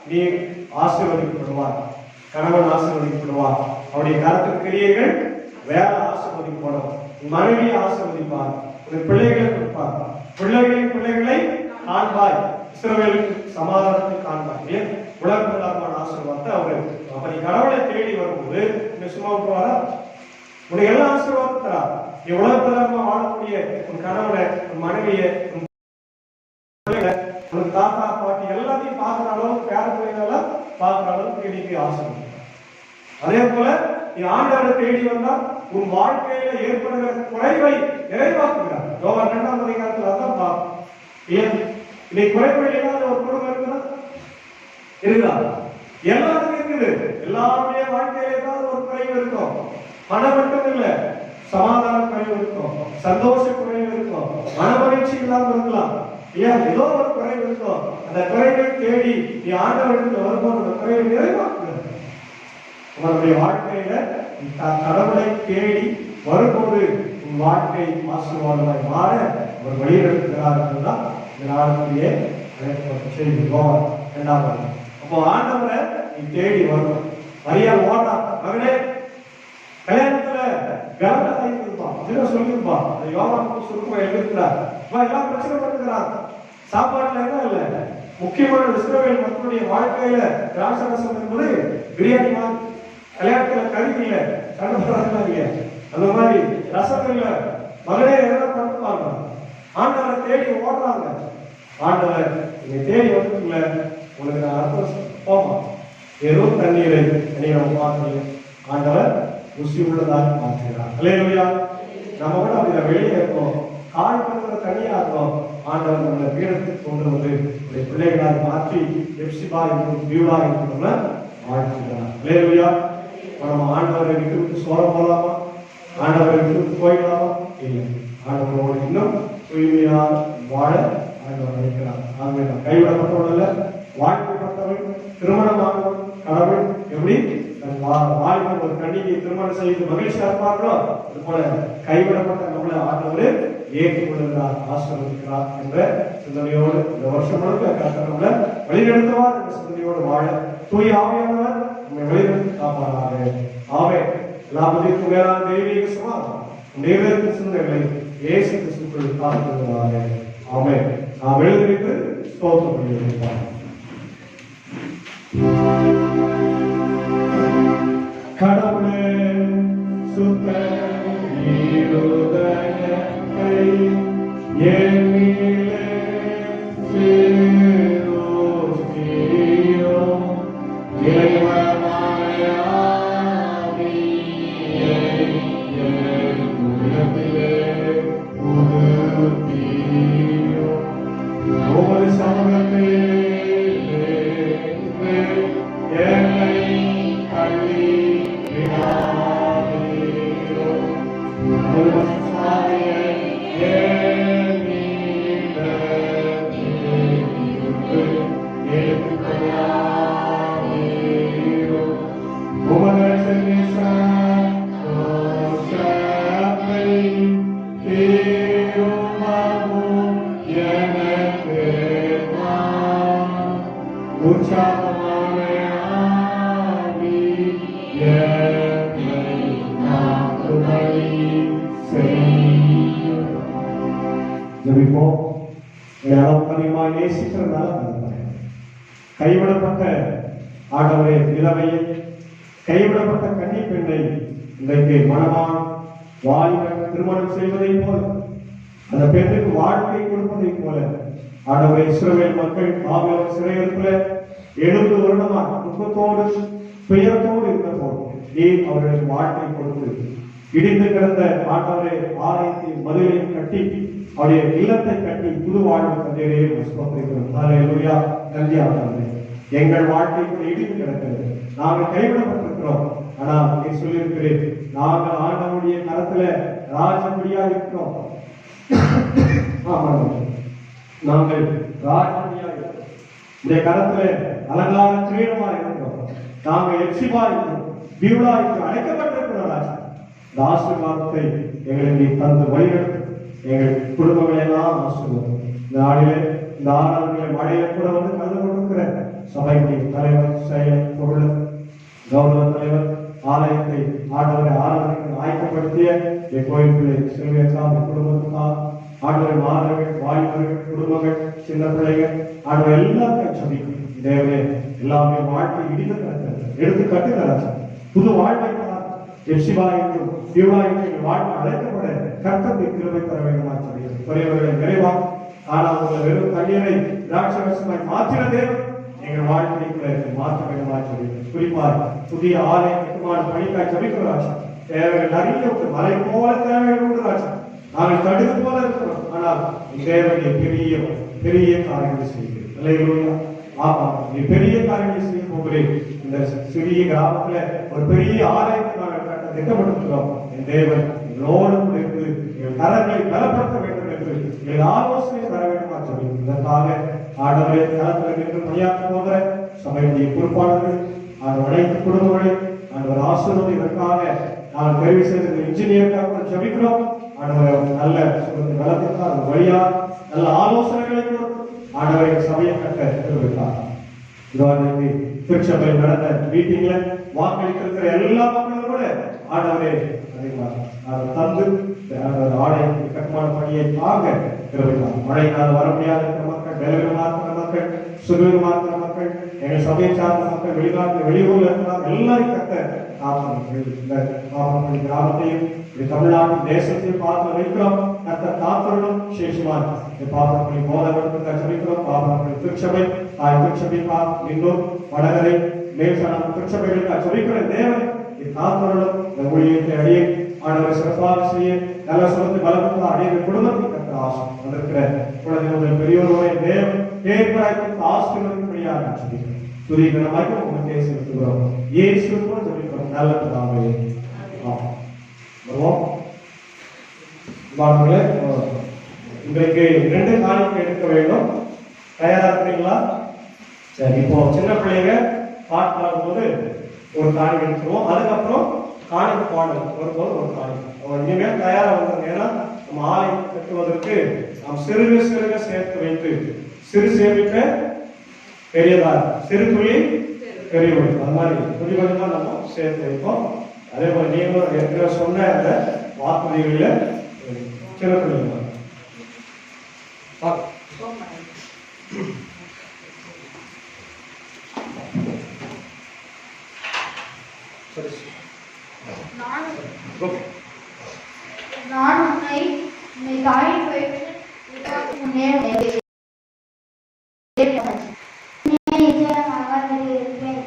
நீ ஆசீர்வதிக்கப்படுவார், கணவன் ஆசீர்வதிக்கப்படுவார், அவருடைய கருத்து கிரியைகள் வேற ஆசீர்வதிக்கப்படும், மனைவியை ஆசீர்வதிப்பார், பிள்ளைகளை கொடுப்பார், பிள்ளைகளின் பிள்ளைகளை காண்பாய், இஸ்ரவேலுக்கு சமாதானத்தை காண்பாய். உலகமான ஆசீர்வாதத்தை அவரு. அப்ப நீ கடவுளை தேடி வரும்போது நீ சும்மா விட்டுவாரா? உனக்கு எல்லா ஆசீர்வாதம் தரா. நீ உலகப்பிரகாரமா வாழக்கூடிய உன் கணவனை, உன் மனைவியை, உனக்கு தாத்தா பாட்டி எல்லாத்தையும் பார்க்கிற அளவுக்கு, பேர பிள்ளைகளெல்லாம் பார்க்கிற அளவுக்கு இன்னைக்கு ஆசீர்வாதம். அதே போல நீ ஆண்டவரை தேடி வந்தா உன் வாழ்க்கையில ஏற்படுகிற குறைவை நிறைவாக்குகிறார். யோவான் 2ஆம் அதிகாரத்தில் அதான் பார்ப்போம். இன்னைக்கு குறைகள் இல்லாத ஒரு குடும்பம் இருக்குதா? எல்லாருக்கும் இருக்குது. எல்லாருடைய வாழ்க்கையில ஏதாவது ஒரு குறைவு இருக்கும். பணம் மட்டும் இல்ல, சமாதான குறைவு இருக்கும், சந்தோஷ குறைவு இருக்கும், மனமகிழ்ச்சி இல்லாமல் இருக்கலாம். ஏதோ ஒரு குறைவு இருக்கும். அந்த குறைவை தேடி நீ ஆண்டவரிடத்தில் வரும்போது அந்த குறைவை நிறைவாக்குகிறது. உங்களுடைய வாழ்க்கையில கடவுளை தேடி வரும்போது உன் வாழ்க்கை ஆசீர்வாதமாய் மாற அவர் வழிநடத்துகிறார் என்றுதான் இந்த நாளுக்குரிய செய்தி. யோவான் 2. அப்போ ஆண்டவரை நீ தேடி வரணும். மரியா ஓடா மகனே கல்யாணத்துல கவனம் இருப்பான் அப்படின்னு சொல்லியிருப்பான். அந்த யோவான் சுருக்கம் எழுதியிருக்கிறார். எல்லாம் பிரச்சனை பண்ணுகிறார். சாப்பாடுல என்ன இல்ல, முக்கியமான இஸ்ரவேல் மக்களுடைய வாழ்க்கையில திராட்சரசம் என்பது பிரியாணி மாதிரி. கல்யாணத்துல கறி இல்ல, கண்டுபிடிக்க அந்த மாதிரி ரசம் இல்ல, மகளே எல்லாம் பண்ணுவாங்க. ஆண்டவரை தேடி ஓடுறாங்க. ஆண்டவர் நீங்க தேடி வந்துல உங்களுக்கு நான் அர்த்தம் போமா, வெறும் தண்ணீரை நீங்க பார்க்கல, ஆண்டவர் ருசி உள்ளதாக மாற்றுகிறார். அல்லேலூயா. நம்ம கூட அதுல வெளியே இருக்கோம், கால் பண்ணுற தனியா இருக்கோம். ஆண்டவர் நம்மளை பீடத்துக்கு கொண்டு வந்து பிள்ளைகளாக மாற்றி எப்சிபா என்றும் பியூலா என்றும் வாழ்த்துகிறார். அல்லேலூயா. நம்ம ஆண்டவரை விட்டு சோற போலாமா? ஆண்டவரை விட்டு போயிடலாமா? இல்லை. ஆண்டவரோடு இன்னும் தூய்மையாக வாழ ஆண்டவர் நினைக்கிறார். ஆகவே நான் கைவிடப்பட்டவள், வாழ்க்கைப்பட்டவள், திருமணமானவள். கடவுள் எப்படி வாலிபன் ஒரு கண்ணியை திருமணம் செய்து மகிழ்ச்சியா இருப்பார்களோ அது போல கைவிடப்பட்ட நம்மளை ஆண்டவர் ஏற்றுக்கொள்கிறார், ஆசீர்வதிக்கிறார் என்ற சிந்தனையோடு இந்த வருஷம் முழுக்க கர்த்தர் நம்மளை வழிநடத்துவார் என்ற சிந்தனையோடு வாழ தூய ஆவியானவர் நம்மை வழிநடத்தி காப்பாராக. ஆமென். எல்லாவற்றிற்கும் மேலான தெய்வீக சமாதானம் நிறைவேற்ற சிந்தனைகளை இயேசு கிறிஸ்துவுக்குள் காத்துவதாக. ஆமென். நாம் எழுதிவிட்டு ஸ்தோத்திரம் பண்ணியிருப்பார். கடவுளே சுத்த இருதயத்தை என்னிலே சிருஷ்டியும் இறைவனாய ஆவியை என் உள்ளத்திலே புகுத்தியும் உமது சமூகத்திலே என்னை தள்ளி கைவிடப்பட்ட ஆடவரை இளமையை, கைவிடப்பட்ட கன்னி பெண்ணை இன்றைக்கு மனமான வாலிபன் திருமணம் செய்வதை போல, அந்த பெண்ணுக்கு வாழ்க்கை கொடுப்பதை போல ஆடவரை இஸ்ரவேல் மக்கள் பாபிலோன் சிறையிருப்பில் 70 வருடமா துக்கத்தோடு துயரத்தோடு இருந்த போது நீர் அவர்களுக்கு வாழ்க்கை கொடுத்து இடிந்து கிடந்த ஆண்டவரே ஆலயத்தின் மதுரை கட்டி அவருடைய இல்லத்தை கட்டி புது வாழ்வு தந்தீரே ஸ்தோத்திரிக்கிறோம். ஹல்லேலூயா. நன்றி ஆண்டவரே. எங்கள் வாழ்க்கை இடிந்து கிடக்கிறது, நாங்கள் கைவிடப்பட்டிருக்கிறோம். ஆனால் நீ சொல்லியிருக்கிறேன், நாங்கள் ஆண்டவருடைய கரத்துல ராஜபடியா இருக்கிறோம். நாங்கள் ராஜபடியா இருக்கிறோம். இந்த கரத்துல அலங்கார கிரீடமா இருக்கிறோம். நாங்கள் எப்சிபா இருக்கிறோம், பியூலா இருக்கிறோம், அழைக்கப்பட்டிருக்கிறோம். ராஜா இந்த ஆசீர்வாதத்தை எங்களுக்கு தந்து வழிநடத்தும். எங்கள் குடும்பங்களை எல்லாம் ஆசீர்வாதம். இந்த நாளிலே இந்த ஆராதனை மழையில கூட வந்து கலந்து கொண்டிருக்கிற சபைக்கு தலைவர், செயல், பொருள், கௌரவ தலைவர், ஆலயத்தை ஆண்டவரை ஆராதனைக்கு ஆயத்தப்படுத்திய கோயில்களை செல்வியக்காக குடும்பத்துக்காக ஆண்டவரை மாணவர்கள், வாலிபர்கள், குடும்பங்கள், சின்ன பிள்ளைகள் ஆண்டவர் எல்லாத்தையும் சபிக்கும். தேவனே எல்லாமே வாழ்க்கை இடிந்து கிடக்கிறது, எடுத்து கட்டு தராச்சு புது வாழ்க்கை எப்சிபா என்றும் பியூலா என்றும் வாழ்க்கை அழைக்கப்பட கர்த்தத்தை கிருபை தர வேண்டுமா சொல்கிறது. குறைவர்களை நிறைவா ஆனால் வெறும் தண்ணீரை திராட்சரசமாய் மாற்றின தேவன் எங்கள் வாழ்க்கையை மாற்ற வேண்டுமா சொல்கிறது. குறிப்பாக புதிய ஆலய கட்டுமான பணிக்காய் சபிக்கிறாச்சு. தேவைகள் நிறைய மலை போல தேவைகள் உண்டு ராஜா. நாங்கள் கடுகு போல இருக்கிறோம், ஆனால் தேவனை பெரிய பெரிய காரியங்களை செய்கிறேன். அல்லேலூயா. ஆமா, நீ பெரிய காரியங்களை செய்ய போகிறேன். இந்த சிறிய கிராமத்துல ஒரு பெரிய ஆலயத்தை நாங்கள் கட்ட திட்டமிட்டிருக்கிறோம். என் தேவன் எங்களோடு இருந்து எங்கள் கரங்களை பலப்படுத்த வேண்டும் என்று எங்கள் ஆலோசனை தர வேண்டுமா சொல்லி இதற்காக ஆண்டவரே களத்தில் நின்று பணியாற்ற போகிற சபையுடைய பொறுப்பாளர்கள், அனைத்து குடும்பங்களை ஆண்டவர் ஆசீர்வாதம். இதற்காக நான் தெரிவு செய்த இன்ஜினியருக்காக ஜெபிக்கிறோம். ஆண்டவர் நல்ல பலத்திற்காக வழியா நல்ல ஆலோசனைகளை கொடுத்து ஆண்டவரை சபையை கட்ட தெரிவித்தார். திருச்சபை நடந்த மீட்டிங்ல வாக்களித்திருக்கிற எல்லா மக்களும் கூட ஆண்டவரே தந்து ஆலய கட்டுமான பணியை ஆக தெரிவித்தார். மழையினால் வர முடியாத மக்கள், டெலிவரி மாத்திர மக்கள், சுகர் மாத்திர மக்கள், எங்கள் சபையை சார்ந்த மக்கள், வெளிநாட்டு வெளியூர்ல இருக்கிறார் எல்லாரும் கட்ட கிராமத்தையும் தமிழ்நாட்டு தேசத்தையும் பார்த்து வைக்கிறோம். கத்த காத்தருடன் சேஷமான் பாபரப்பள்ளி போதவர்களுக்கு ஜெபிக்கிறோம். பாபரப்பள்ளி திருச்சபை, திருச்சபை இன்னும் வடகரை மேல்சனம் திருச்சபைகளுக்கு ஜெபிக்கிற தேவன் காத்தருடன் இந்த ஊழியத்தை அடியே ஆண்டவரை சிறப்பாக செய்ய நல்ல சொல்லுக்கு பலப்படுத்த அடைய குடும்பத்தை கத்த ஆசை வந்திருக்கிற குழந்தை முதல் பெரியோருடைய தேவன் பேர்பராய்க்கு ஆசீர்வதிப்படியாக ஜெபிக்கிறோம். துதிகரமாக உங்களுக்கு செலுத்துகிறோம். இயேசுவுக்கு ஜெபிக்கிறோம் நல்ல பிதாவே. வருவோம். இன்றைக்கு 2 காணிக்கை எடுக்க வேண்டும். தயாரா இருக்கிறீங்களா? சரி, இப்போ சின்ன பிள்ளைங்க பாட்டு பாடும்போது ஒரு காணிக்கை எடுத்துருவோம். அதுக்கப்புறம் காணிக்கை பாடல் வரும்போது ஒரு காணிக்கை. இனிமேல் தயாரா வந்தது. ஏன்னா நம்ம ஆலை கட்டுவதற்கு நாம் சிறுக சிறுக சேர்த்து வைத்து சிறு சேமிக்க பெரியதா, சிறு துளி பெரிய ஒளி, அது மாதிரி துளி கொஞ்சம் தான் நம்ம சேர்த்து வைப்போம். அதே போல நீங்களும் ஏற்கனவே சொன்ன அந்த வாக்குறுதிகளில சில பிள்ளைங்க நான் உன்னை தாயின் வயிற்றில் முன்னே நிச்சயமாக இருப்பேன்.